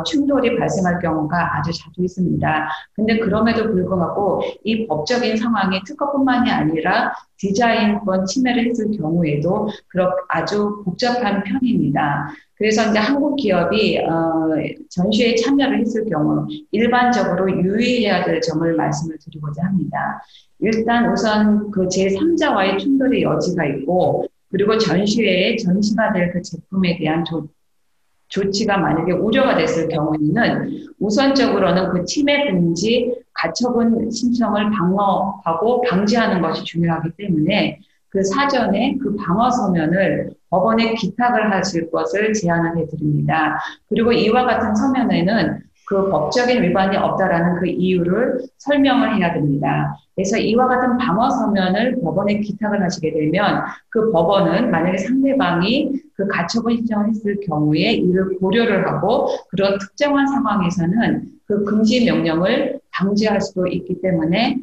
충돌이 발생할 경우가 아주 자주 있습니다. 근데 그럼에도 불구하고 이 법적인 상황이 특허뿐만이 아니라 디자인권 침해를 했을 경우에도 아주 복잡한 편입니다. 그래서 이제 한국 기업이 전시회에 참여를 했을 경우 일반적으로 유의해야 될 점을 말씀을 드리고자 합니다. 일단 우선 그 제3자와의 충돌의 여지가 있고, 그리고 전시회에 전시가 될 그 제품에 대한 조치가 만약에 우려가 됐을 경우에는 우선적으로는 그 침해 금지 가처분 신청을 방어하고 방지하는 것이 중요하기 때문에 그 사전에 그 방어 서면을 법원에 기탁을 하실 것을 제안을 해드립니다. 그리고 이와 같은 서면에는 그 법적인 위반이 없다라는 그 이유를 설명을 해야 됩니다. 그래서 이와 같은 방어 서면을 법원에 기탁을 하시게 되면 그 법원은 만약에 상대방이 그 가처분 신청을 했을 경우에 이를 고려를 하고 그런 특정한 상황에서는 그 금지 명령을 방지할 수도 있기 때문에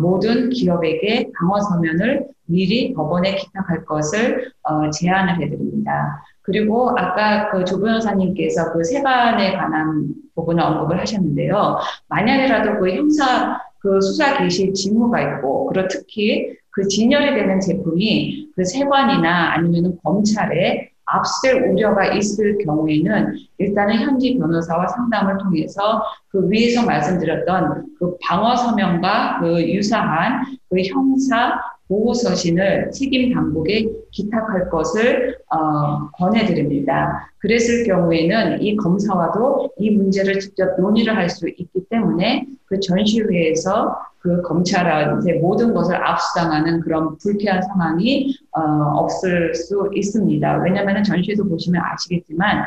모든 기업에게 방어 서면을 미리 법원에 기탁할 것을 제안을 해드립니다. 그리고 아까 그 조 변호사님께서 그 세관에 관한 부분을 언급을 하셨는데요. 만약에라도 그 형사 그 수사 개시 징후가 있고, 그리고 특히 그 진열이 되는 제품이 그 세관이나 아니면은 검찰에 압수될 우려가 있을 경우에는 일단은 현지 변호사와 상담을 통해서 그 위에서 말씀드렸던 그 방어 서명과 그 유사한 그 형사 보호서신을 책임 당국에 기탁할 것을 권해드립니다. 그랬을 경우에는 이 검사와도 이 문제를 직접 논의를 할 수 있기 때문에 그 전시회에서 그 검찰한테 모든 것을 압수당하는 그런 불쾌한 상황이 없을 수 있습니다. 왜냐하면 전시회도 보시면 아시겠지만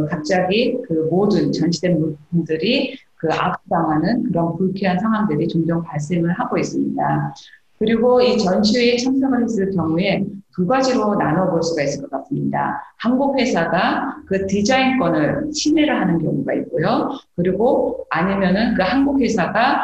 갑자기 그 모든 전시된 물품들이 그 압수당하는 그런 불쾌한 상황들이 종종 발생을 하고 있습니다. 그리고 이 전시회에 참석을 했을 경우에 두 가지로 나눠볼 수가 있을 것 같습니다. 한국 회사가 그 디자인권을 침해를 하는 경우가 있고요. 그리고 아니면은 그 한국 회사가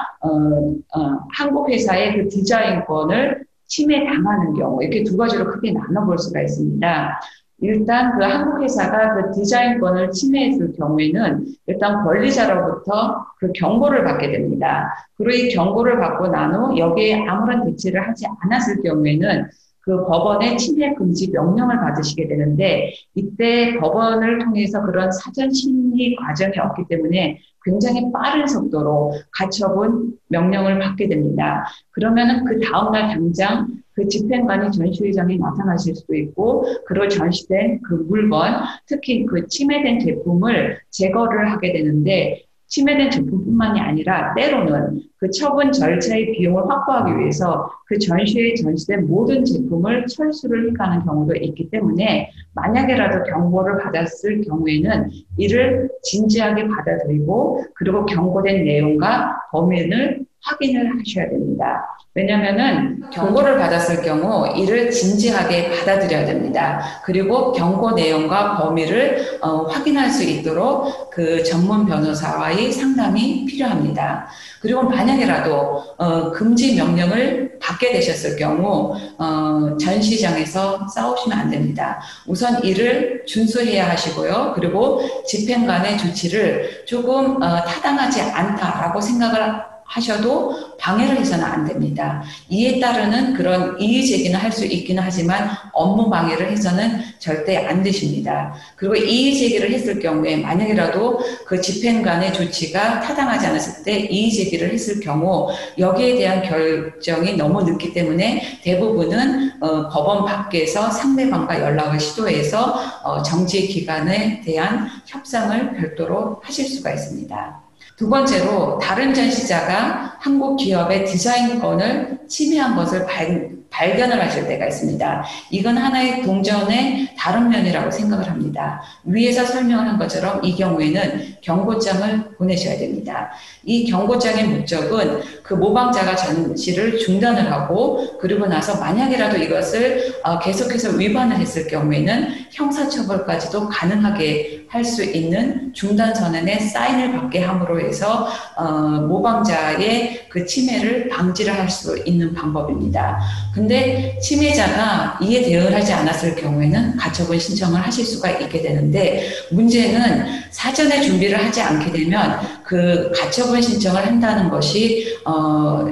한국 회사의 그 디자인권을 침해당하는 경우, 이렇게 두 가지로 크게 나눠볼 수가 있습니다. 일단 그 한국 회사가 그 디자인권을 침해했을 경우에는 일단 권리자로부터 그 경고를 받게 됩니다. 그리고 이 경고를 받고 난 후 여기에 아무런 대처를 하지 않았을 경우에는 그 법원의 침해 금지 명령을 받으시게 되는데, 이때 법원을 통해서 그런 사전 심의 과정이 없기 때문에 굉장히 빠른 속도로 가처분 명령을 받게 됩니다. 그러면은 그 다음날 당장 그 집행관이 전시회장에 나타나실 수도 있고, 그리고 전시된 그 물건, 특히 그 침해된 제품을 제거를 하게 되는데, 침해된 제품뿐만이 아니라 때로는 그 처분 절차의 비용을 확보하기 위해서 그 전시회에 전시된 모든 제품을 철수를 해가는 경우도 있기 때문에 만약에라도 경고를 받았을 경우에는 이를 진지하게 받아들이고, 그리고 경고된 내용과 범인을 확인을 하셔야 됩니다. 왜냐하면은 경고를 받았을 경우 이를 진지하게 받아들여야 됩니다. 그리고 경고 내용과 범위를 확인할 수 있도록 그 전문 변호사와의 상담이 필요합니다. 그리고 만약이라도 금지 명령을 받게 되셨을 경우 전시장에서 싸우시면 안 됩니다. 우선 이를 준수해야 하시고요. 그리고 집행관의 조치를 조금 타당하지 않다라고 생각을 하셔도 방해를 해서는 안 됩니다. 이에 따르는 그런 이의제기는 할 수 있기는 하지만 업무 방해를 해서는 절대 안 되십니다. 그리고 이의제기를 했을 경우에 만약이라도 그 집행관의 조치가 타당하지 않았을 때 이의제기를 했을 경우 여기에 대한 결정이 너무 늦기 때문에 대부분은 법원 밖에서 상대방과 연락을 시도해서 정지 기간에 대한 협상을 별도로 하실 수가 있습니다. 두 번째로 다른 전시자가 한국 기업의 디자인권을 침해한 것을 발견을 하실 때가 있습니다. 이건 하나의 동전의 다른 면이라고 생각을 합니다. 위에서 설명한 것처럼 이 경우에는 경고장을 보내셔야 됩니다. 이 경고장의 목적은 그 모방자가 전시를 중단을 하고 그리고 나서 만약이라도 이것을 계속해서 위반을 했을 경우에는 형사처벌까지도 가능하게 할 수 있는 중단 선언에 사인을 받게 함으로 해서 모방자의 그 침해를 방지를 할 수 있는 방법입니다. 근데 침해자가 이에 대응을 하지 않았을 경우에는 가처분 신청을 하실 수가 있게 되는데 문제는 사전에 준비를 하지 않게 되면 그 가처분 신청을 한다는 것이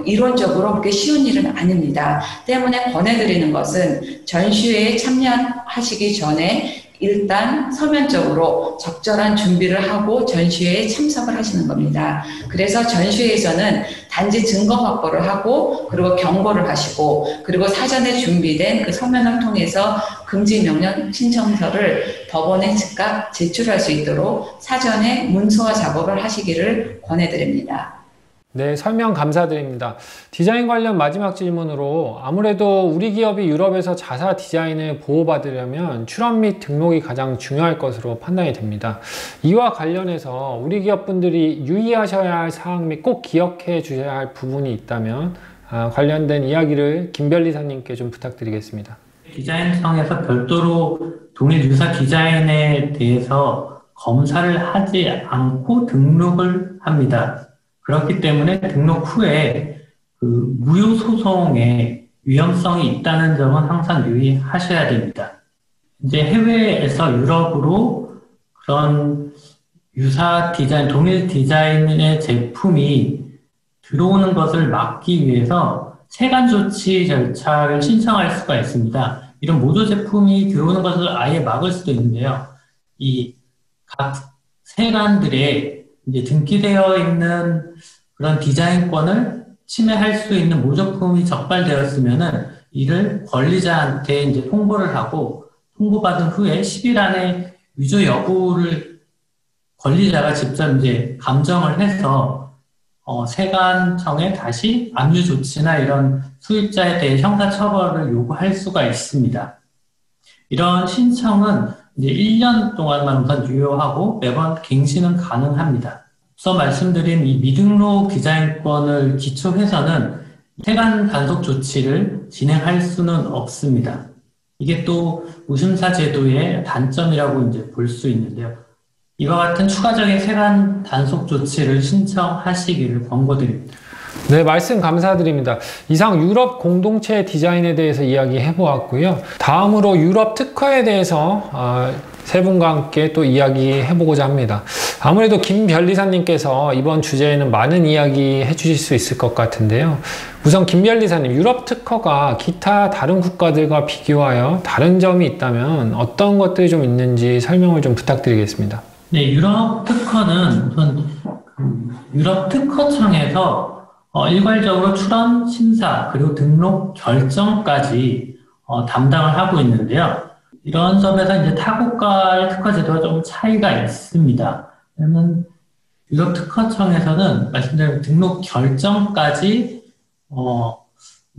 이론적으로 그렇게 쉬운 일은 아닙니다. 때문에 권해드리는 것은 전시회에 참여하시기 전에 일단 서면적으로 적절한 준비를 하고 전시회에 참석을 하시는 겁니다. 그래서 전시회에서는 단지 증거 확보를 하고 그리고 경고를 하시고 그리고 사전에 준비된 그 서면을 통해서 금지 명령 신청서를 법원에 즉각 제출할 수 있도록 사전에 문서화 작업을 하시기를 권해드립니다. 네, 설명 감사드립니다. 디자인 관련 마지막 질문으로 아무래도 우리 기업이 유럽에서 자사 디자인을 보호받으려면 출원 및 등록이 가장 중요할 것으로 판단이 됩니다. 이와 관련해서 우리 기업분들이 유의하셔야 할 사항 및 꼭 기억해 주셔야 할 부분이 있다면 관련된 이야기를 김별리사님께 좀 부탁드리겠습니다. 디자인청에서 별도로 동일 유사 디자인에 대해서 검사를 하지 않고 등록을 합니다. 그렇기 때문에 등록 후에 그 무효 소송의 위험성이 있다는 점은 항상 유의하셔야 됩니다. 이제 해외에서 유럽으로 그런 유사 디자인, 동일 디자인의 제품이 들어오는 것을 막기 위해서 세관 조치 절차를 신청할 수가 있습니다. 이런 모조 제품이 들어오는 것을 아예 막을 수도 있는데요. 이 각 세관들의 이제 등기되어 있는 그런 디자인권을 침해할 수 있는 모조품이 적발되었으면은 이를 권리자한테 이제 통보를 하고 통보받은 후에 10일 안에 위조 여부를 권리자가 직접 이제 감정을 해서 세관청에 다시 압류 조치나 이런 수입자에 대해 형사처벌을 요구할 수가 있습니다. 이런 신청은 이제 1년 동안만 우선 유효하고 매번 갱신은 가능합니다. 앞서 말씀드린 이 미등록 디자인권을 기초해서는 세관 단속 조치를 진행할 수는 없습니다. 이게 또 무심사 제도의 단점이라고 이제 볼 수 있는데요. 이와 같은 추가적인 세관 단속 조치를 신청하시기를 권고드립니다. 네, 말씀 감사드립니다. 이상 유럽 공동체 디자인에 대해서 이야기해 보았고요. 다음으로 유럽 특허에 대해서 세 분과 함께 또 이야기해 보고자 합니다. 아무래도 김 변리사님께서 이번 주제에는 많은 이야기 해주실 수 있을 것 같은데요. 우선 김 변리사님, 유럽 특허가 기타 다른 국가들과 비교하여 다른 점이 있다면 어떤 것들이 좀 있는지 설명을 좀 부탁드리겠습니다. 네, 유럽 특허는 우선 유럽 특허청에서 일괄적으로 출원 심사 그리고 등록 결정까지 담당을 하고 있는데요. 이런 점에서 이제 타국가의 특허 제도가 좀 차이가 있습니다. 왜냐면 유럽 특허청에서는 말씀드린 등록 결정까지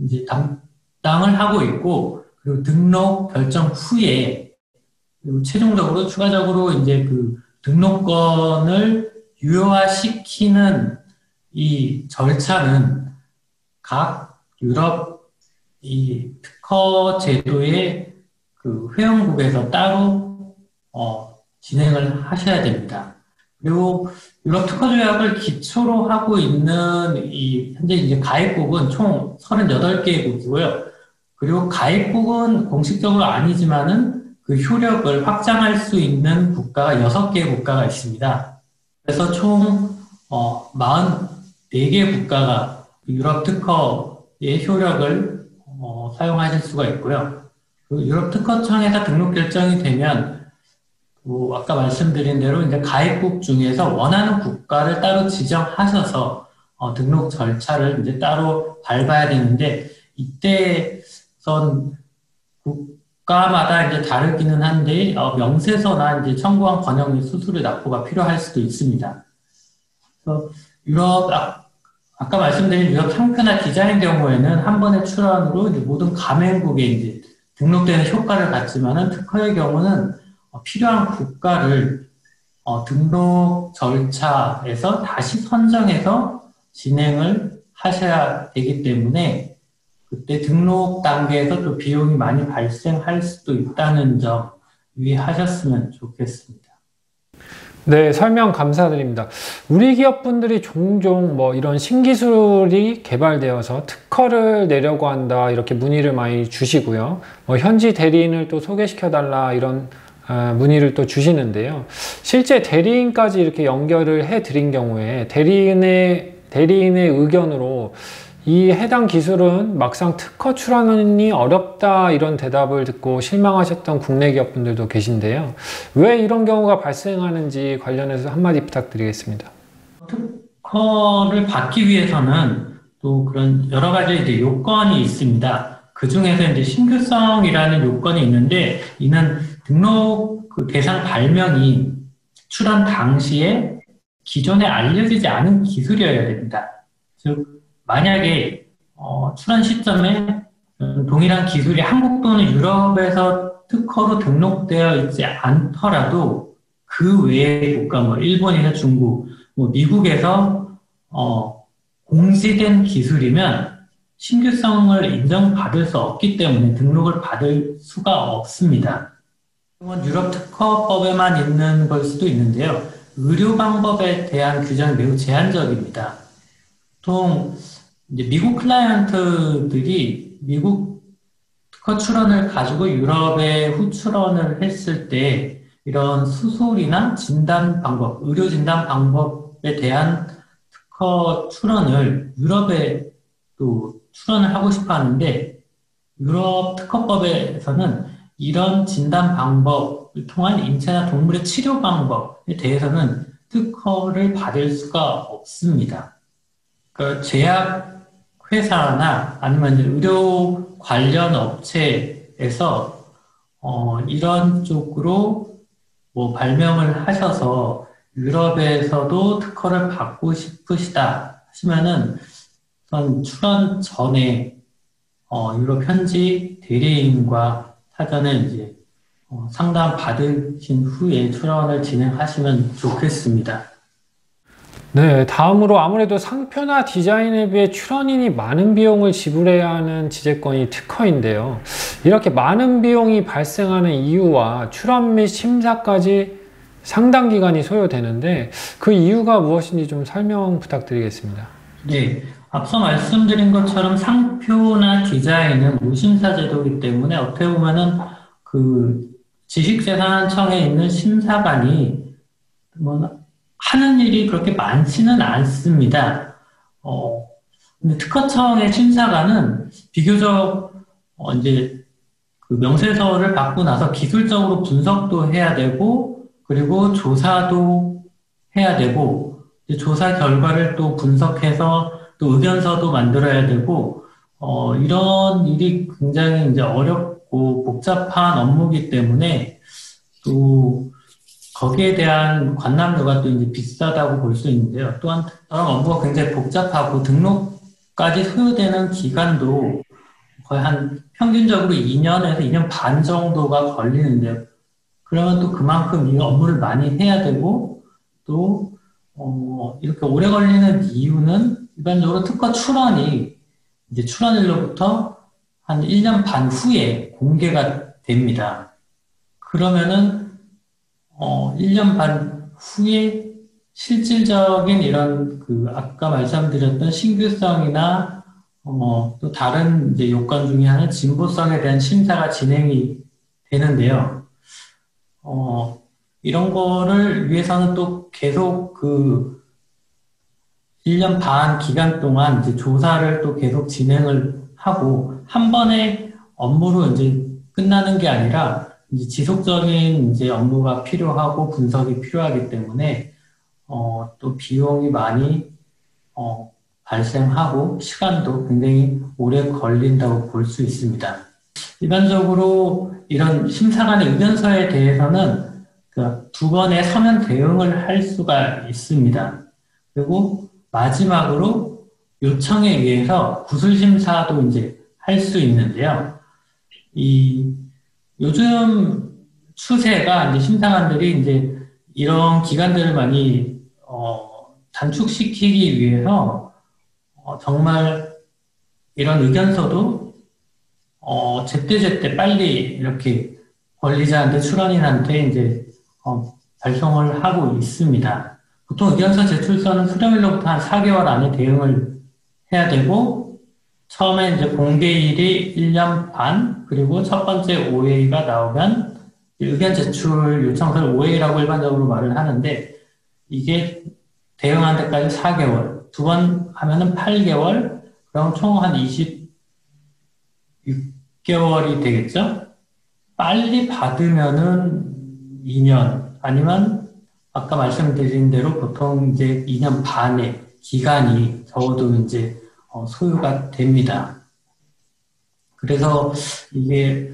이제 담당을 하고 있고 그리고 등록 결정 후에 그리고 최종적으로 추가적으로 이제 그 등록권을 유효화시키는 이 절차는 각 유럽 이 특허 제도의 그 회원국에서 따로 진행을 하셔야 됩니다. 그리고 유럽 특허 조약을 기초로 하고 있는 현재 이제 가입국은 총 38개국이고요. 그리고 가입국은 공식적으로 아니지만은 그 효력을 확장할 수 있는 국가가 6개 국가가 있습니다. 그래서 총 44개 국가가 유럽 특허의 효력을 사용하실 수가 있고요. 그 유럽 특허청에서 등록 결정이 되면 아까 말씀드린 대로 이제 가입국 중에서 원하는 국가를 따로 지정하셔서 등록 절차를 이제 따로 밟아야 되는데 이때선 국가마다 이제 다르기는 한데 명세서나 이제 청구한 번역 수수료 납부가 필요할 수도 있습니다. 그래서 유럽 아까 말씀드린 유럽 상표나 디자인 경우에는 한 번의 출원으로 이제 모든 가맹국에 이제 등록되는 효과를 갖지만은 특허의 경우는 필요한 국가를 등록 절차에서 다시 선정해서 진행을 하셔야 되기 때문에 그때 등록 단계에서 또 비용이 많이 발생할 수도 있다는 점 유의하셨으면 좋겠습니다. 네, 설명 감사드립니다. 우리 기업분들이 종종 이런 신기술이 개발되어서 특허를 내려고 한다 이렇게 문의를 많이 주시고요. 현지 대리인을 또 소개시켜달라 이런 문의를 또 주시는데요. 실제 대리인까지 이렇게 연결을 해드린 경우에 대리인의 의견으로 이 해당 기술은 막상 특허 출원이 어렵다 이런 대답을 듣고 실망하셨던 국내 기업분들도 계신데요. 왜 이런 경우가 발생하는지 관련해서 한마디 부탁드리겠습니다. 특허를 받기 위해서는 또 그런 여러 가지 이제 요건이 있습니다. 그 중에서 이제 신규성이라는 요건이 있는데 이는 등록 대상 발명이 출원 당시에 기존에 알려지지 않은 기술이어야 됩니다. 즉 만약에 출원 시점에 동일한 기술이 한국 또는 유럽에서 특허로 등록되어 있지 않더라도 그 외의 국가, 일본이나 중국, 미국에서 공시된 기술이면 신규성을 인정받을 수 없기 때문에 등록을 받을 수가 없습니다. 유럽 특허법에만 있는 걸 수도 있는데요. 의료 방법에 대한 규정이 매우 제한적입니다. 보통 이제 미국 클라이언트들이 미국 특허 출원을 가지고 유럽에 후출원을 했을 때 이런 수술이나 진단 방법, 의료 진단 방법에 대한 특허 출원을 유럽에 또 출원을 하고 싶어 하는데 유럽 특허법에서는 이런 진단 방법을 통한 인체나 동물의 치료 방법에 대해서는 특허를 받을 수가 없습니다. 그러니까 제약회사나 아니면 의료 관련 업체에서 이런 쪽으로 발명을 하셔서 유럽에서도 특허를 받고 싶으시다 하시면은 출원 전에 유럽 현지 대리인과 사전에 이제 상담 받으신 후에 출원을 진행하시면 좋겠습니다. 네, 다음으로 아무래도 상표나 디자인에 비해 출원인이 많은 비용을 지불해야 하는 지재권이 특허인데요. 이렇게 많은 비용이 발생하는 이유와 출원 및 심사까지 상당 기간이 소요되는데 그 이유가 무엇인지 좀 설명 부탁드리겠습니다. 네, 앞서 말씀드린 것처럼 상표나 디자인은 무심사 제도이기 때문에 어떻게 보면은 그 지식재산청에 있는 심사관이 하는 일이 그렇게 많지는 않습니다. 근데 특허청의 심사관은 비교적 이제 그 명세서를 받고 나서 기술적으로 분석도 해야 되고 그리고 조사도 해야 되고 조사 결과를 또 분석해서 또 의견서도 만들어야 되고 이런 일이 굉장히 이제 어렵고 복잡한 업무이기 때문에 또 거기에 대한 관람료가 또 이제 비싸다고 볼 수 있는데요. 또한 업무가 굉장히 복잡하고 등록까지 소요되는 기간도 거의 한 평균적으로 2년에서 2년 반 정도가 걸리는데요. 그러면 또 그만큼 이 업무를 많이 해야 되고 또 이렇게 오래 걸리는 이유는 일반적으로 특허 출원이 이제 출원일로부터 한 1년 반 후에 공개가 됩니다. 그러면은 1년 반 후에 실질적인 이런 아까 말씀드렸던 신규성이나 또 다른 이제 요건 중에 하나는 진보성에 대한 심사가 진행이 되는데요. 이런 거를 위해서는 또 계속 1년 반 기간 동안 이제 조사를 또 계속 진행을 하고 한 번에 업무로 이제 끝나는 게 아니라 이제 지속적인 이제 업무가 필요하고 분석이 필요하기 때문에 또 비용이 많이 발생하고 시간도 굉장히 오래 걸린다고 볼 수 있습니다. 일반적으로 이런 심사관의 의견서에 대해서는 두 번의 서면 대응을 할 수가 있습니다. 그리고 마지막으로 요청에 의해서 구술심사도 이제 할 수 있는데요. 요즘 추세가 이제 심사관들이 이제 이런 기간들을 많이 단축시키기 위해서 정말 이런 의견서도 제때제때 빨리 이렇게 권리자한테 출원인한테 이제 발송을 하고 있습니다. 보통 의견서 제출서는 수령일로부터 한 4개월 안에 대응을 해야 되고 처음에 이제 공개일이 1년 반 그리고 첫 번째 OA가 나오면 의견 제출 요청서를 OA라고 일반적으로 말을 하는데 이게 대응하는 데까지 4개월, 두 번 하면은 8개월, 그럼 총 한 26개월이 되겠죠? 빨리 받으면은 2년, 아니면 아까 말씀드린 대로 보통 이제 2년 반의 기간이 적어도 이제 소요가 됩니다. 그래서 이게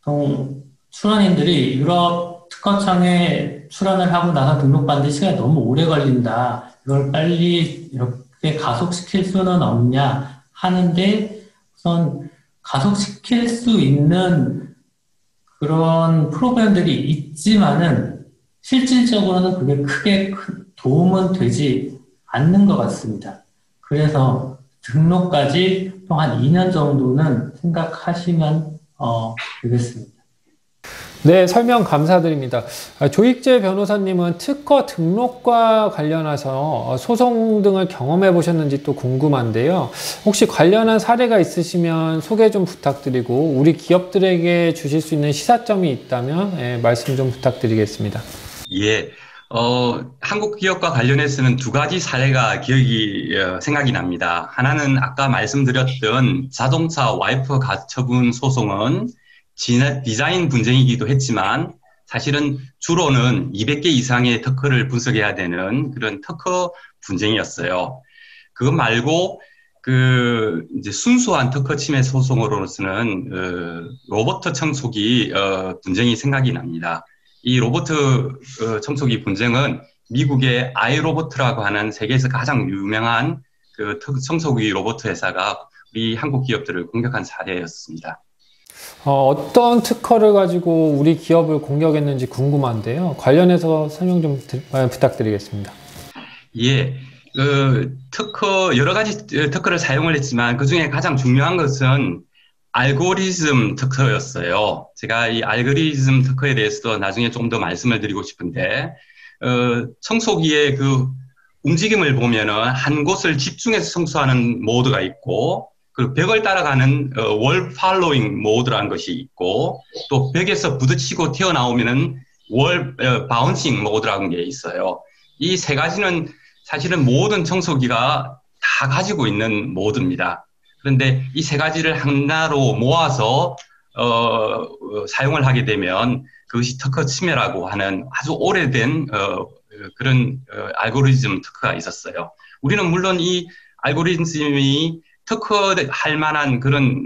보통 출원인들이 유럽 특허청에 출원을 하고 나서 등록받는데 시간이 너무 오래 걸린다. 이걸 빨리 이렇게 가속시킬 수는 없냐 하는데 우선 가속시킬 수 있는 그런 프로그램들이 있지만은 실질적으로는 그게 크게 도움은 되지 않는 것 같습니다. 그래서 등록까지 또 한 2년 정도는 생각하시면 되겠습니다. 네, 설명 감사드립니다. 조익재 변호사님은 특허 등록과 관련해서 소송 등을 경험해 보셨는지 또 궁금한데요. 혹시 관련한 사례가 있으시면 소개 좀 부탁드리고 우리 기업들에게 주실 수 있는 시사점이 있다면 말씀 좀 부탁드리겠습니다. 예, 한국 기업과 관련해서는 두 가지 사례가 생각이 납니다. 하나는 아까 말씀드렸던 자동차 와이퍼 가처분 소송은 디자인 분쟁이기도 했지만 사실은 주로는 200개 이상의 특허를 분석해야 되는 그런 특허 분쟁이었어요. 그것 말고 이제 순수한 특허 침해 소송으로서는 로버트 청소기 분쟁이 생각이 납니다. 이 로버트 청소기 분쟁은 미국의 아이로보트라고 하는 세계에서 가장 유명한 청소기 로버트 회사가 우리 한국 기업들을 공격한 사례였습니다. 어떤 특허를 가지고 우리 기업을 공격했는지 궁금한데요. 관련해서 설명 좀 부탁드리겠습니다. 예, 여러 가지 특허를 사용을 했지만 그 중에 가장 중요한 것은 알고리즘 특허였어요. 제가 이 알고리즘 특허에 대해서도 나중에 좀 더 말씀을 드리고 싶은데, 청소기의 움직임을 보면은 한 곳을 집중해서 청소하는 모드가 있고, 벽을 따라가는 월 팔로잉 모드라는 것이 있고 또 벽에서 부딪히고 튀어나오면은 바운싱 모드라는 게 있어요. 이 세 가지는 사실은 모든 청소기가 다 가지고 있는 모드입니다. 그런데 이 세 가지를 하나로 모아서 사용을 하게 되면 그것이 특허 침해라고 하는 아주 오래된 그런 알고리즘 특허가 있었어요. 우리는 물론 이 알고리즘이 특허할 만한 그런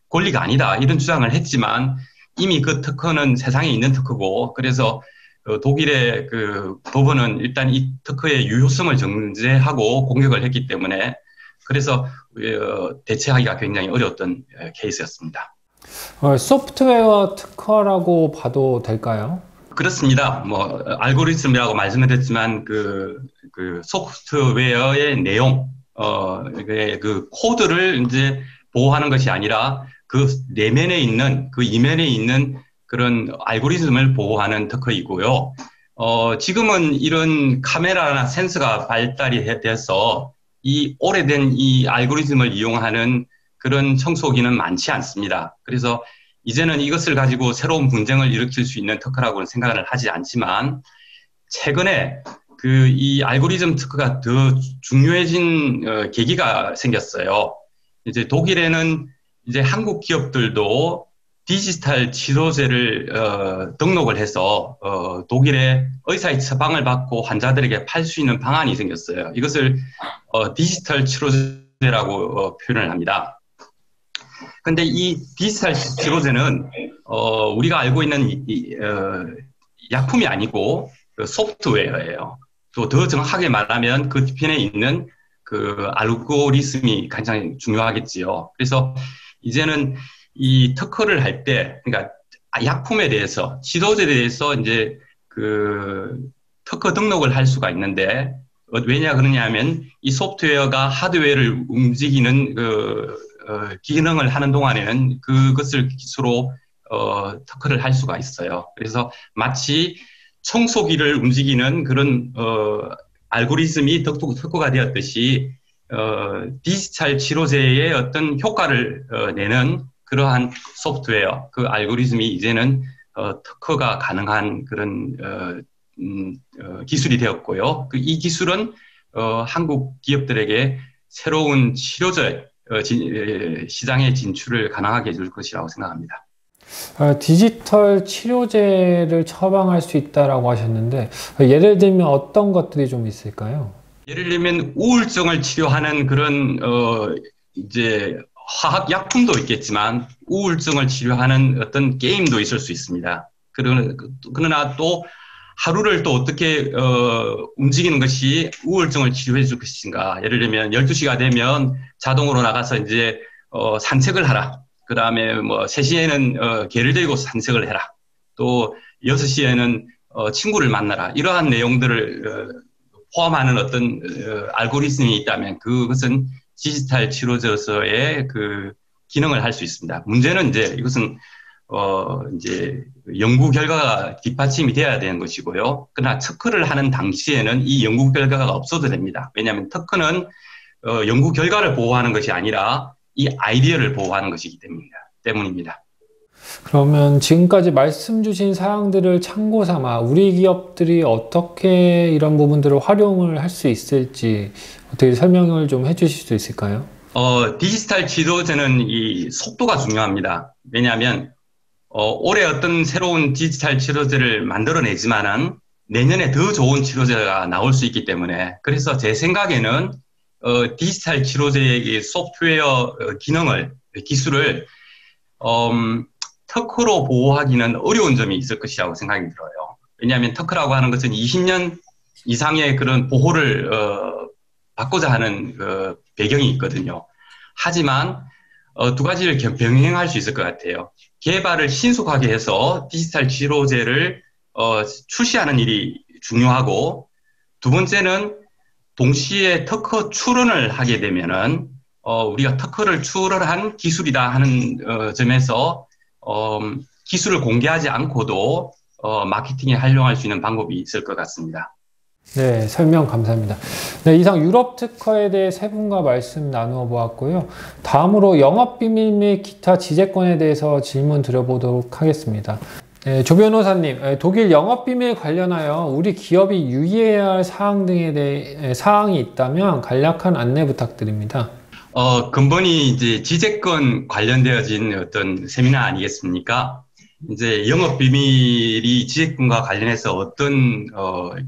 권리가 아니다 이런 주장을 했지만 이미 그 특허는 세상에 있는 특허고 그래서 독일의 법원은 일단 이 특허의 유효성을 정죄하고 공격을 했기 때문에 그래서 대체하기가 굉장히 어려웠던 케이스였습니다. 소프트웨어 특허라고 봐도 될까요? 그렇습니다. 알고리즘이라고 말씀을 했지만 소프트웨어의 내용 그 코드를 이제 보호하는 것이 아니라 그 내면에 있는, 그 이면에 있는 그런 알고리즘을 보호하는 특허이고요. 지금은 이런 카메라나 센서가 발달이 돼서 이 오래된 이 알고리즘을 이용하는 그런 청소기는 많지 않습니다. 그래서 이제는 이것을 가지고 새로운 분쟁을 일으킬 수 있는 특허라고는 생각을 하지 않지만 최근에 그 이 알고리즘 특허가 더 중요해진 계기가 생겼어요. 이제 독일에는 이제 한국 기업들도 디지털 치료제를 등록을 해서 독일의 의사의 처방을 받고 환자들에게 팔 수 있는 방안이 생겼어요. 이것을 디지털 치료제라고 표현을 합니다. 근데 이 디지털 치료제는 우리가 알고 있는 약품이 아니고 그 소프트웨어예요. 또 더 정확하게 말하면 그 뒤편에 있는 그 알고리즘이 가장 중요하겠지요. 그래서 이제는 이 특허를 할 때, 그러니까 약품에 대해서, 치료제에 대해서 이제 그 특허 등록을 할 수가 있는데, 왜냐 그러냐면 이 소프트웨어가 하드웨어를 움직이는 기능을 하는 동안에는 그것을 기술로 특허를 할 수가 있어요. 그래서 마치 청소기를 움직이는 그런 알고리즘이 특허가 되었듯이 디지털 치료제의 어떤 효과를 내는 그러한 소프트웨어, 그 알고리즘이 이제는 특허가 가능한 그런 기술이 되었고요. 이 기술은 한국 기업들에게 새로운 치료제 시장의 진출을 가능하게 해줄 것이라고 생각합니다. 디지털 치료제를 처방할 수 있다라고 하셨는데 예를 들면 어떤 것들이 좀 있을까요? 예를 들면 우울증을 치료하는 그런 이제 화학 약품도 있겠지만 우울증을 치료하는 어떤 게임도 있을 수 있습니다. 그러나 또 하루를 또 어떻게 움직이는 것이 우울증을 치료해 줄 것인가. 예를 들면 12시가 되면 자동으로 나가서 이제 산책을 하라. 그 다음에 뭐 3시에는 개를 들고 산책을 해라. 또 6시에는 친구를 만나라. 이러한 내용들을 포함하는 어떤 알고리즘이 있다면 그것은 디지털 치료제로서의 그 기능을 할 수 있습니다. 문제는 이제 이것은 이제 연구 결과가 뒷받침이 돼야 되는 것이고요. 그러나 특허를 하는 당시에는 이 연구 결과가 없어도 됩니다. 왜냐하면 특허는 연구 결과를 보호하는 것이 아니라 이 아이디어를 보호하는 것이기 때문입니다. 그러면 지금까지 말씀 주신 사항들을 참고 삼아 우리 기업들이 어떻게 이런 부분들을 활용을 할 수 있을지 어떻게 설명을 좀 해주실 수 있을까요? 디지털 치료제는 이 속도가 중요합니다. 왜냐하면 올해 어떤 새로운 디지털 치료제를 만들어내지만은 내년에 더 좋은 치료제가 나올 수 있기 때문에 그래서 제 생각에는 디지털 치료제의 소프트웨어 기술을 특허로 보호하기는 어려운 점이 있을 것이라고 생각이 들어요. 왜냐하면 특허라고 하는 것은 20년 이상의 그런 보호를 받고자 하는 배경이 있거든요. 하지만 두 가지를 병행할 수 있을 것 같아요. 개발을 신속하게 해서 디지털 치료제를 출시하는 일이 중요하고 두 번째는 동시에 특허 출원을 하게 되면은 우리가 특허를 출원한 기술이다 하는 점에서 기술을 공개하지 않고도 마케팅에 활용할 수 있는 방법이 있을 것 같습니다. 네, 설명 감사합니다. 네, 이상 유럽 특허에 대해 세 분과 말씀 나누어 보았고요. 다음으로 영업비밀 및 기타 지재권에 대해서 질문 드려보도록 하겠습니다. 네, 조 변호사님, 독일 영업비밀 관련하여 우리 기업이 유의해야 할 사항 등에 대해 사항이 있다면 간략한 안내 부탁드립니다. 근본이 이제 지재권 관련되어진 어떤 세미나 아니겠습니까? 이제 영업비밀이 지재권과 관련해서 어떤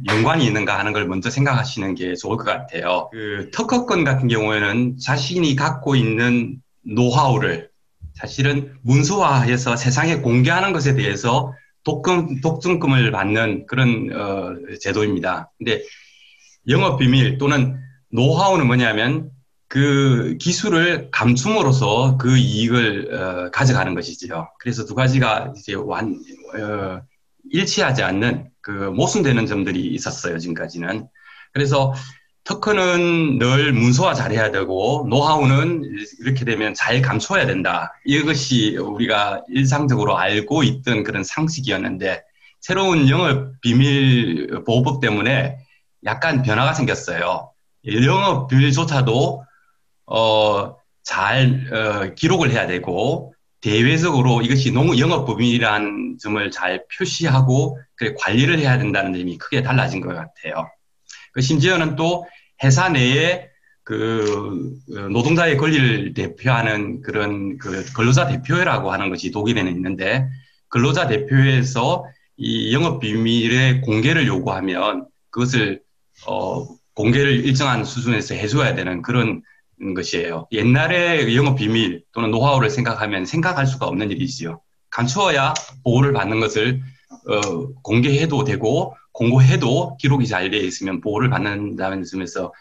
연관이 있는가 하는 걸 먼저 생각하시는 게 좋을 것 같아요. 그 특허권 같은 경우에는 자신이 갖고 있는 노하우를 사실은 문서화해서 세상에 공개하는 것에 대해서 독점금을 받는 그런 제도입니다. 근데 영업비밀 또는 노하우는 뭐냐면 그 기술을 감춤으로써 그 이익을 가져가는 것이지요. 그래서 두 가지가 이제 일치하지 않는 그 모순되는 점들이 있었어요, 지금까지는. 그래서 특허는 늘 문서화 잘해야 되고 노하우는 이렇게 되면 잘 감춰야 된다. 이것이 우리가 일상적으로 알고 있던 그런 상식이었는데 새로운 영업 비밀 보호법 때문에 약간 변화가 생겼어요. 영업 비밀조차도 잘 기록을 해야 되고 대외적으로 이것이 영업 비밀이라는 점을 잘 표시하고 관리를 해야 된다는 점이 크게 달라진 것 같아요. 심지어는 또 회사 내에 노동자의 권리를 대표하는 그런 근로자 대표회라고 하는 것이 독일에는 있는데 근로자 대표회에서 이 영업 비밀의 공개를 요구하면 그것을 공개를 일정한 수준에서 해줘야 되는 그런 것이에요. 옛날에 영업 비밀 또는 노하우를 생각하면 생각할 수가 없는 일이지요. 감추어야 보호를 받는 것을 공개해도 되고 공고해도 기록이 잘 되어 있으면 보호를 받는다는 점에서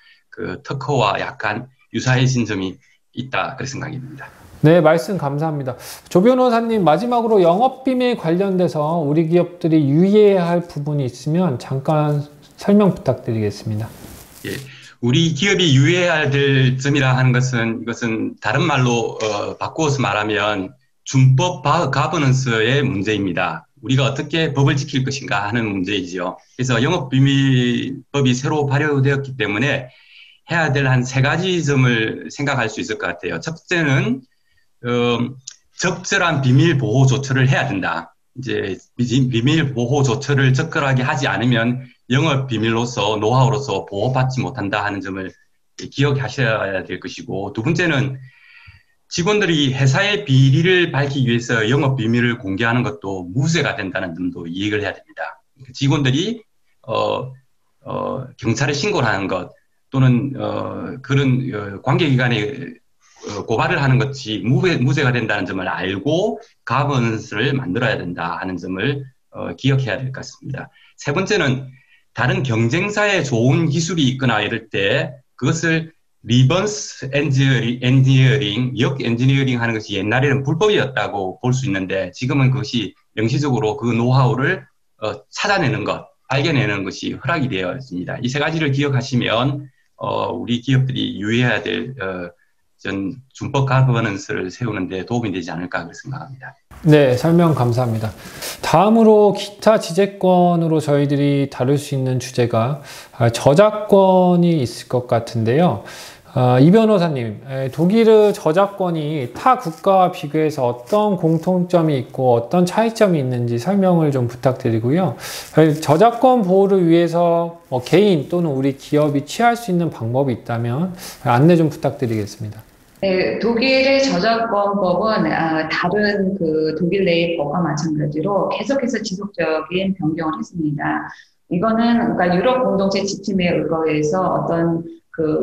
특허와 약간 유사해진 점이 있다 그런 생각이 듭니다. 네, 말씀 감사합니다. 조 변호사님, 마지막으로 영업비밀 관련돼서 우리 기업들이 유의해야 할 부분이 있으면 잠깐 설명 부탁드리겠습니다. 예, 우리 기업이 유의해야 될 점이라 하는 것은 이것은 다른 말로 바꾸어서 말하면 준법 가버넌스의 문제입니다. 우리가 어떻게 법을 지킬 것인가 하는 문제이지요. 그래서 영업비밀법이 새로 발효되었기 때문에 해야 될 한 3가지 점을 생각할 수 있을 것 같아요. 첫째는 적절한 비밀 보호 조처를 해야 된다. 이제 비밀 보호 조처를 적절하게 하지 않으면 영업 비밀로서 노하우로서 보호받지 못한다 하는 점을 기억하셔야 될 것이고, 두 번째는 직원들이 회사의 비리를 밝히기 위해서 영업 비밀을 공개하는 것도 무죄가 된다는 점도 이해를 해야 됩니다. 직원들이 경찰에 신고를 하는 것 또는 그런 관계기관에 고발을 하는 것이 무죄가 된다는 점을 알고 가버넌스를 만들어야 된다 하는 점을 기억해야 될 것 같습니다. 세 번째는 다른 경쟁사에 좋은 기술이 있거나 이럴 때 그것을 리버스 엔지니어링, 역 엔지니어링 하는 것이 옛날에는 불법이었다고 볼 수 있는데 지금은 그것이 명시적으로 그 노하우를 찾아내는 것, 발견해내는 것이 허락이 되어 있습니다. 이 3가지를 기억하시면 우리 기업들이 유의해야 될 준법 가버넌스를 세우는 데 도움이 되지 않을까 그렇게 생각합니다. 네, 설명 감사합니다. 다음으로 기타 지재권으로 저희들이 다룰 수 있는 주제가 저작권이 있을 것 같은데요. 이 변호사님, 독일의 저작권이 타 국가와 비교해서 어떤 공통점이 있고 어떤 차이점이 있는지 설명을 좀 부탁드리고요. 저작권 보호를 위해서 개인 또는 우리 기업이 취할 수 있는 방법이 있다면 안내 좀 부탁드리겠습니다. 네, 독일의 저작권법은 다른 독일 내의 법과 마찬가지로 계속해서 지속적인 변경을 했습니다. 이거는 그러니까 유럽 공동체 지침에 의거해서 어떤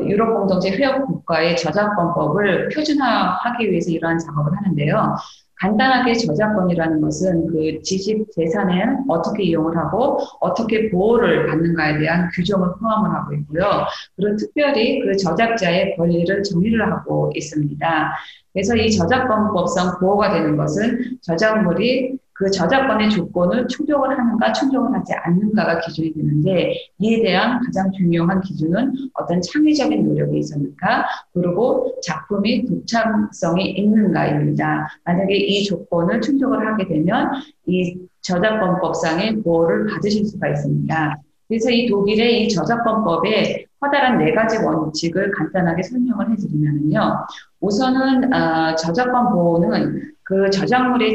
유럽 공동체 회원 국가의 저작권법을 표준화하기 위해서 이러한 작업을 하는데요. 간단하게 저작권이라는 것은 지식 재산을 어떻게 이용을 하고 어떻게 보호를 받는가에 대한 규정을 포함을 하고 있고요. 그리고 특별히 저작자의 권리를 정의를 하고 있습니다. 그래서 이 저작권법상 보호가 되는 것은 저작물이 저작권의 조건을 충족을 하는가 충족을 하지 않는가가 기준이 되는데, 이에 대한 가장 중요한 기준은 어떤 창의적인 노력이 있었는가, 그리고 작품이 독창성이 있는가입니다. 만약에 이 조건을 충족을 하게 되면 이 저작권법상의 보호를 받으실 수가 있습니다. 그래서 이 독일의 이 저작권법의 커다란 4가지 원칙을 간단하게 설명을 해드리면요. 우선은 저작권 보호는 저작물의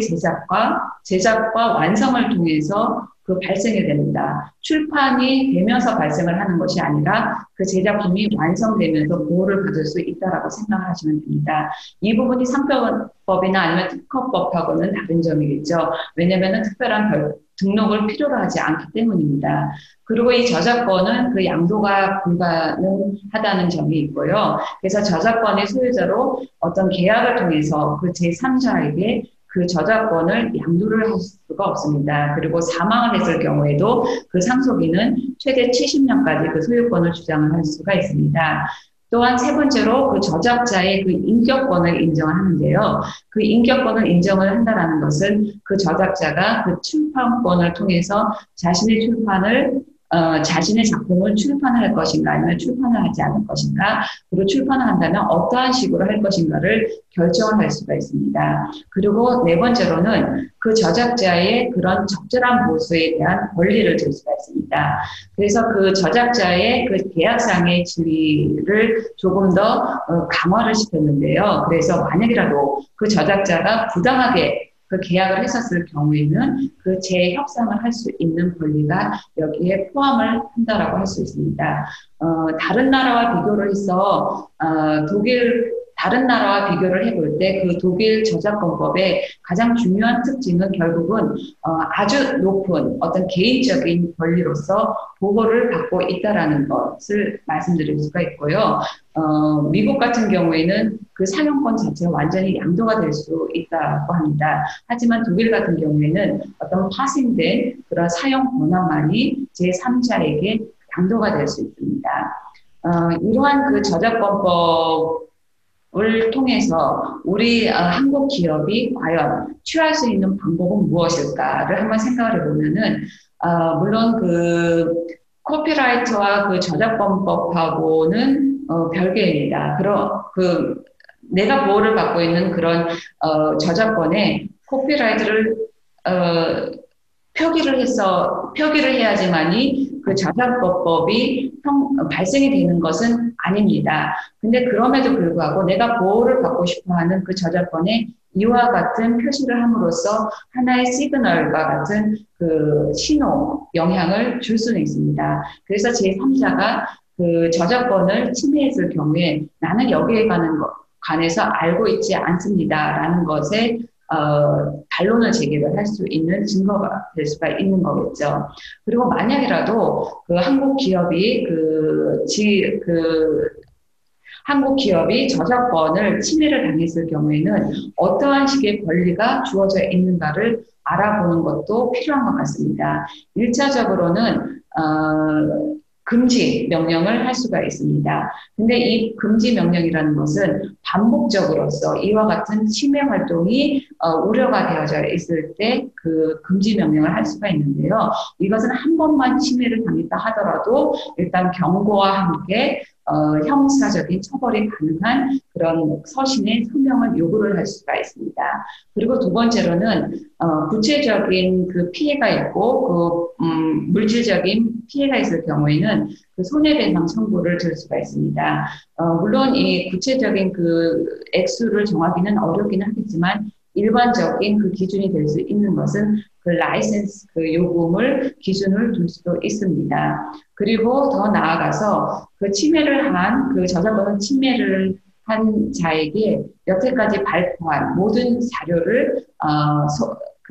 제작과 완성을 통해서 발생이 됩니다. 출판이 되면서 발생을 하는 것이 아니라 제작품이 완성되면서 보호를 받을 수 있다라고 생각을 하시면 됩니다. 이 부분이 상표법이나 아니면 특허법하고는 다른 점이겠죠. 왜냐하면 특별한 등록을 필요로 하지 않기 때문입니다. 그리고 이 저작권은 양도가 불가능하다는 점이 있고요. 그래서 저작권의 소유자로 어떤 계약을 통해서 제3자에게 저작권을 양도를 할 수가 없습니다. 그리고 사망을 했을 경우에도 상속인은 최대 70년까지 소유권을 주장을 할 수가 있습니다. 또한 세 번째로 저작자의 인격권을 인정하는데요. 인격권을 인정을 한다는 것은 저작자가 출판권을 통해서 자신의 출판을 자신의 작품을 출판할 것인가 아니면 출판을 하지 않을 것인가, 그리고 출판을 한다면 어떠한 식으로 할 것인가를 결정을 할 수가 있습니다. 그리고 네 번째로는 그 저작자의 그런 적절한 보수에 대한 권리를 줄 수가 있습니다. 그래서 그 저작자의 그 계약상의 지위를 조금 더 강화를 시켰는데요. 그래서 만약이라도 그 저작자가 부당하게 그 계약을 했었을 경우에는 그 재협상을 할 수 있는 권리가 여기에 포함을 한다라고 할 수 있습니다. 다른 나라와 비교를 해서 다른 나라와 비교를 해볼 때 그 독일 저작권법의 가장 중요한 특징은 결국은 아주 높은 어떤 개인적인 권리로서 보호를 받고 있다라는 것을 말씀드릴 수가 있고요. 미국 같은 경우에는 그 사용권 자체가 완전히 양도가 될 수 있다고 합니다. 하지만 독일 같은 경우에는 어떤 파생된 그런 사용 권한만이 제3자에게 양도가 될 수 있습니다. 이러한 그 저작권법 을 통해서 우리 한국 기업이 과연 취할 수 있는 방법은 무엇일까를 한번 생각을 해보면은, 물론 그 코피라이트와 그 저작권법하고는 별개입니다. 내가 보호를 받고 있는 그런 저작권에 코피라이트를 표기를 해야지만이 그 저작권법이 발생이 되는 것은 아닙니다. 근데 그럼에도 불구하고 내가 보호를 받고 싶어 하는 그 저작권에 이와 같은 표시를 함으로써 하나의 시그널과 같은 그 신호, 영향을 줄 수는 있습니다. 그래서 제3자가 그 저작권을 침해했을 경우에 나는 여기에 관해서 알고 있지 않습니다라는 것에 반론을 제기를 할 수 있는 증거가 될 수가 있는 거겠죠. 그리고 만약이라도 그 한국 기업이 저작권을 침해를 당했을 경우에는 어떠한 식의 권리가 주어져 있는가를 알아보는 것도 필요한 것 같습니다. 1차적으로는 금지 명령을 할 수가 있습니다. 근데 이 금지 명령이라는 것은 반복적으로서 이와 같은 침해 활동이 우려가 되어져 있을 때 그 금지 명령을 할 수가 있는데요. 이것은 한 번만 침해를 당했다 하더라도 일단 경고와 함께 형사적인 처벌이 가능한 그런 서신의 서명을 요구를 할 수가 있습니다. 그리고 두 번째로는 구체적인 그 피해가 있고 물질적인 피해가 있을 경우에는 그 손해배상 청구를 들 수가 있습니다. 물론 이 구체적인 그 액수를 정하기는 어렵기는 하겠지만 일반적인 그 기준이 될 수 있는 것은 그 라이센스 그 요금을 기준을 둘 수도 있습니다. 그리고 더 나아가서 그 저작권을 침해를 한 자에게 여태까지 발표한 모든 자료를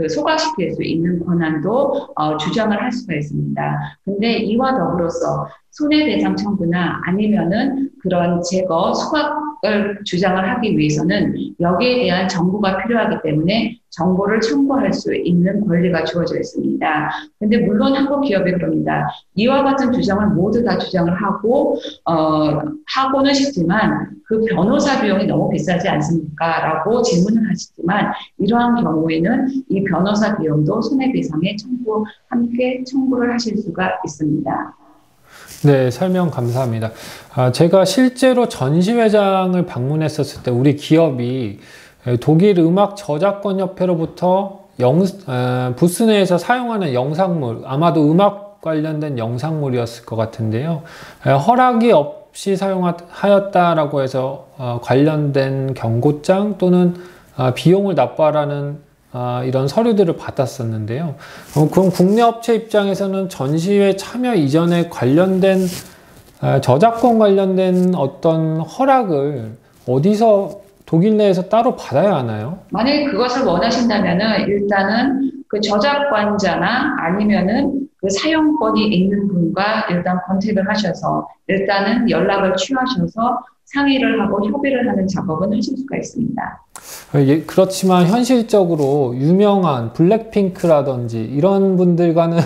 소각시킬 수 있는 권한도 주장을 할 수가 있습니다. 근데 이와 더불어서 손해배상 청구나 아니면은 그런 소각을 주장을 하기 위해서는 여기에 대한 정보가 필요하기 때문에 정보를 첨부할 수 있는 권리가 주어져 있습니다. 근데 물론 한국 기업이 그럽니다. 이와 같은 주장을 모두 다 주장을 하고는 싶지만 그 변호사 비용이 너무 비싸지 않습니까? 라고 질문을 하시지만 이러한 경우에는 이 변호사 비용도 손해배상에 함께 청구를 하실 수가 있습니다. 네, 설명 감사합니다. 제가 실제로 전시회장을 방문했었을 때 우리 기업이 독일 음악 저작권 협회로부터 부스 내에서 사용하는 영상물, 아마도 음악 관련된 영상물이었을 것 같은데요. 허락이 없이 사용하였다라고 해서 관련된 경고장 또는 비용을 납부하라는 이런 서류들을 받았었는데요. 그럼 국내 업체 입장에서는 전시회 참여 이전에 관련된 저작권 관련된 어떤 허락을 어디서 독일 내에서 따로 받아야 하나요? 만약에 그것을 원하신다면은 일단은 그 저작권자나 아니면은 그 사용권이 있는 분과 일단 컨택을 하셔서 일단은 연락을 취하셔서 상의를 하고 협의를 하는 작업은 하실 수가 있습니다. 그렇지만 현실적으로 유명한 블랙핑크라든지 이런 분들과는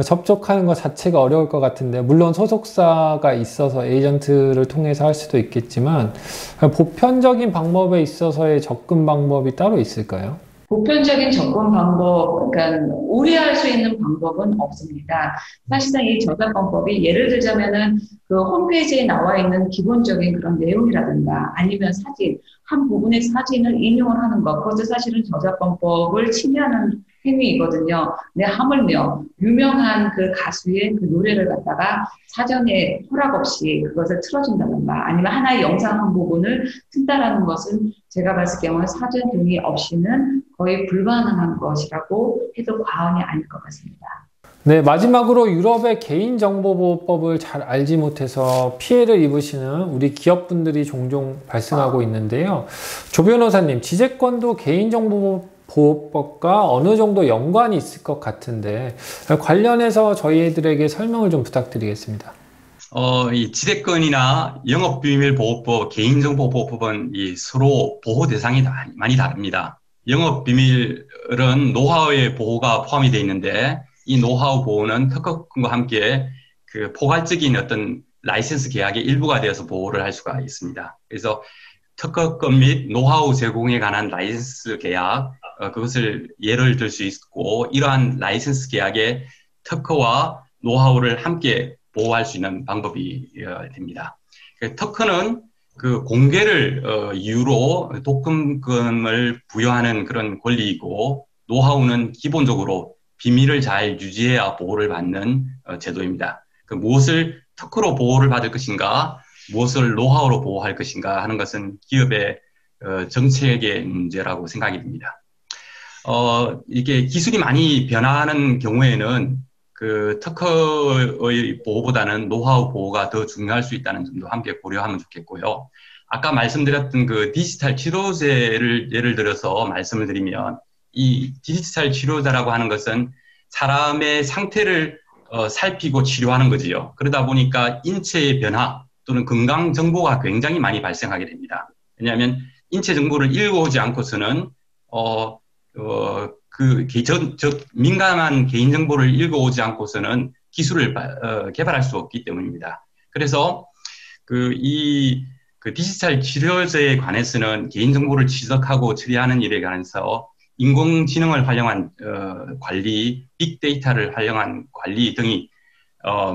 접촉하는 것 자체가 어려울 것 같은데, 물론 소속사가 있어서 에이전트를 통해서 할 수도 있겠지만 보편적인 방법에 있어서의 접근 방법이 따로 있을까요? 보편적인 접근 방법, 그러니까 우려할 수 있는 방법은 없습니다. 사실상 이 저작권법이 예를 들자면은 그 홈페이지에 나와 있는 기본적인 그런 내용이라든가 아니면 사진, 한 부분의 사진을 인용을 하는 것, 그것도 사실은 저작권법을 침해하는 행위이거든요. 근데 하물며 유명한 그 가수의 그 노래를 갖다가 사전에 허락 없이 그것을 틀어준다든가 아니면 하나의 영상 한 부분을 튼다라는 것은 제가 봤을 경우는 사전 동의 없이는 거의 불가능한 것이라고 해도 과언이 아닐 것 같습니다. 네, 마지막으로 유럽의 개인정보보호법을 잘 알지 못해서 피해를 입으시는 우리 기업분들이 종종 발생하고 있는데요. 조 변호사님, 지재권도 개인정보보호법과 어느 정도 연관이 있을 것 같은데 관련해서 저희들에게 설명을 좀 부탁드리겠습니다. 이 지재권이나 영업비밀보호법, 개인정보보호법은 서로 보호 대상이 많이 다릅니다. 영업비밀은 노하우의 보호가 포함이 되어 있는데 이 노하우 보호는 특허권과 함께 그 포괄적인 어떤 라이센스 계약의 일부가 되어서 보호를 할 수가 있습니다. 그래서 특허권 및 노하우 제공에 관한 라이센스 계약, 그것을 예를 들 수 있고 이러한 라이센스 계약의 특허와 노하우를 함께 보호할 수 있는 방법이 됩니다. 특허는 그 공개를 이유로 독점권을 부여하는 그런 권리이고 노하우는 기본적으로 비밀을 잘 유지해야 보호를 받는 제도입니다. 무엇을 특허로 보호를 받을 것인가, 무엇을 노하우로 보호할 것인가 하는 것은 기업의 정책의 문제라고 생각이 듭니다. 이게 기술이 많이 변화하는 경우에는 그 특허의 보호보다는 노하우 보호가 더 중요할 수 있다는 점도 함께 고려하면 좋겠고요. 아까 말씀드렸던 그 디지털 치료제를 예를 들어서 말씀을 드리면 이 디지털 치료자라고 하는 것은 사람의 상태를 살피고 치료하는 거지요. 그러다 보니까 인체의 변화 또는 건강 정보가 굉장히 많이 발생하게 됩니다. 왜냐하면 인체 정보를 읽어오지 않고서는 민감한 개인 정보를 읽어오지 않고서는 기술을 개발할 수 없기 때문입니다. 그래서 그 디지털 치료제에 관해서는 개인 정보를 취득하고 처리하는 일에 관해서 인공지능을 활용한 관리, 빅데이터를 활용한 관리 등이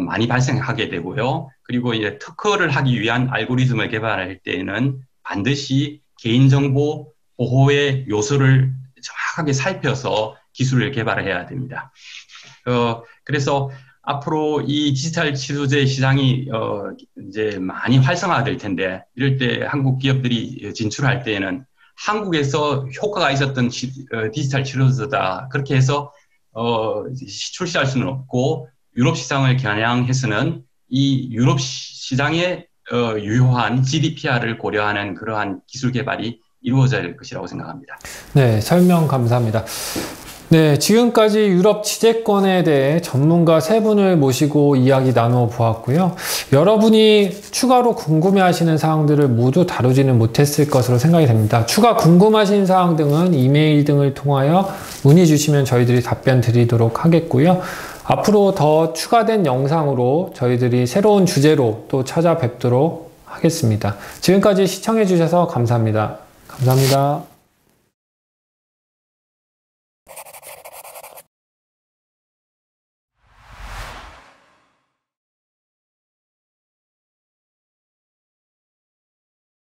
많이 발생하게 되고요. 그리고 이제 특허를 하기 위한 알고리즘을 개발할 때에는 반드시 개인정보 보호의 요소를 정확하게 살펴서 기술을 개발해야 됩니다. 그래서 앞으로 이 디지털 치료제 시장이 이제 많이 활성화될 텐데 이럴 때 한국 기업들이 진출할 때에는 한국에서 효과가 있었던 디지털 치료제다 그렇게 해서 출시할 수는 없고 유럽 시장을 겨냥해서는 이 유럽 시장에 유효한 GDPR을 고려하는 그러한 기술 개발이 이루어져야 될 것이라고 생각합니다. 네, 설명 감사합니다. 네, 지금까지 유럽 지재권에 대해 전문가 세 분을 모시고 이야기 나누어 보았고요. 여러분이 추가로 궁금해하시는 사항들을 모두 다루지는 못했을 것으로 생각이 됩니다. 추가 궁금하신 사항 등은 이메일 등을 통하여 문의 주시면 저희들이 답변 드리도록 하겠고요. 앞으로 더 추가된 영상으로 저희들이 새로운 주제로 또 찾아뵙도록 하겠습니다. 지금까지 시청해 주셔서 감사합니다. 감사합니다.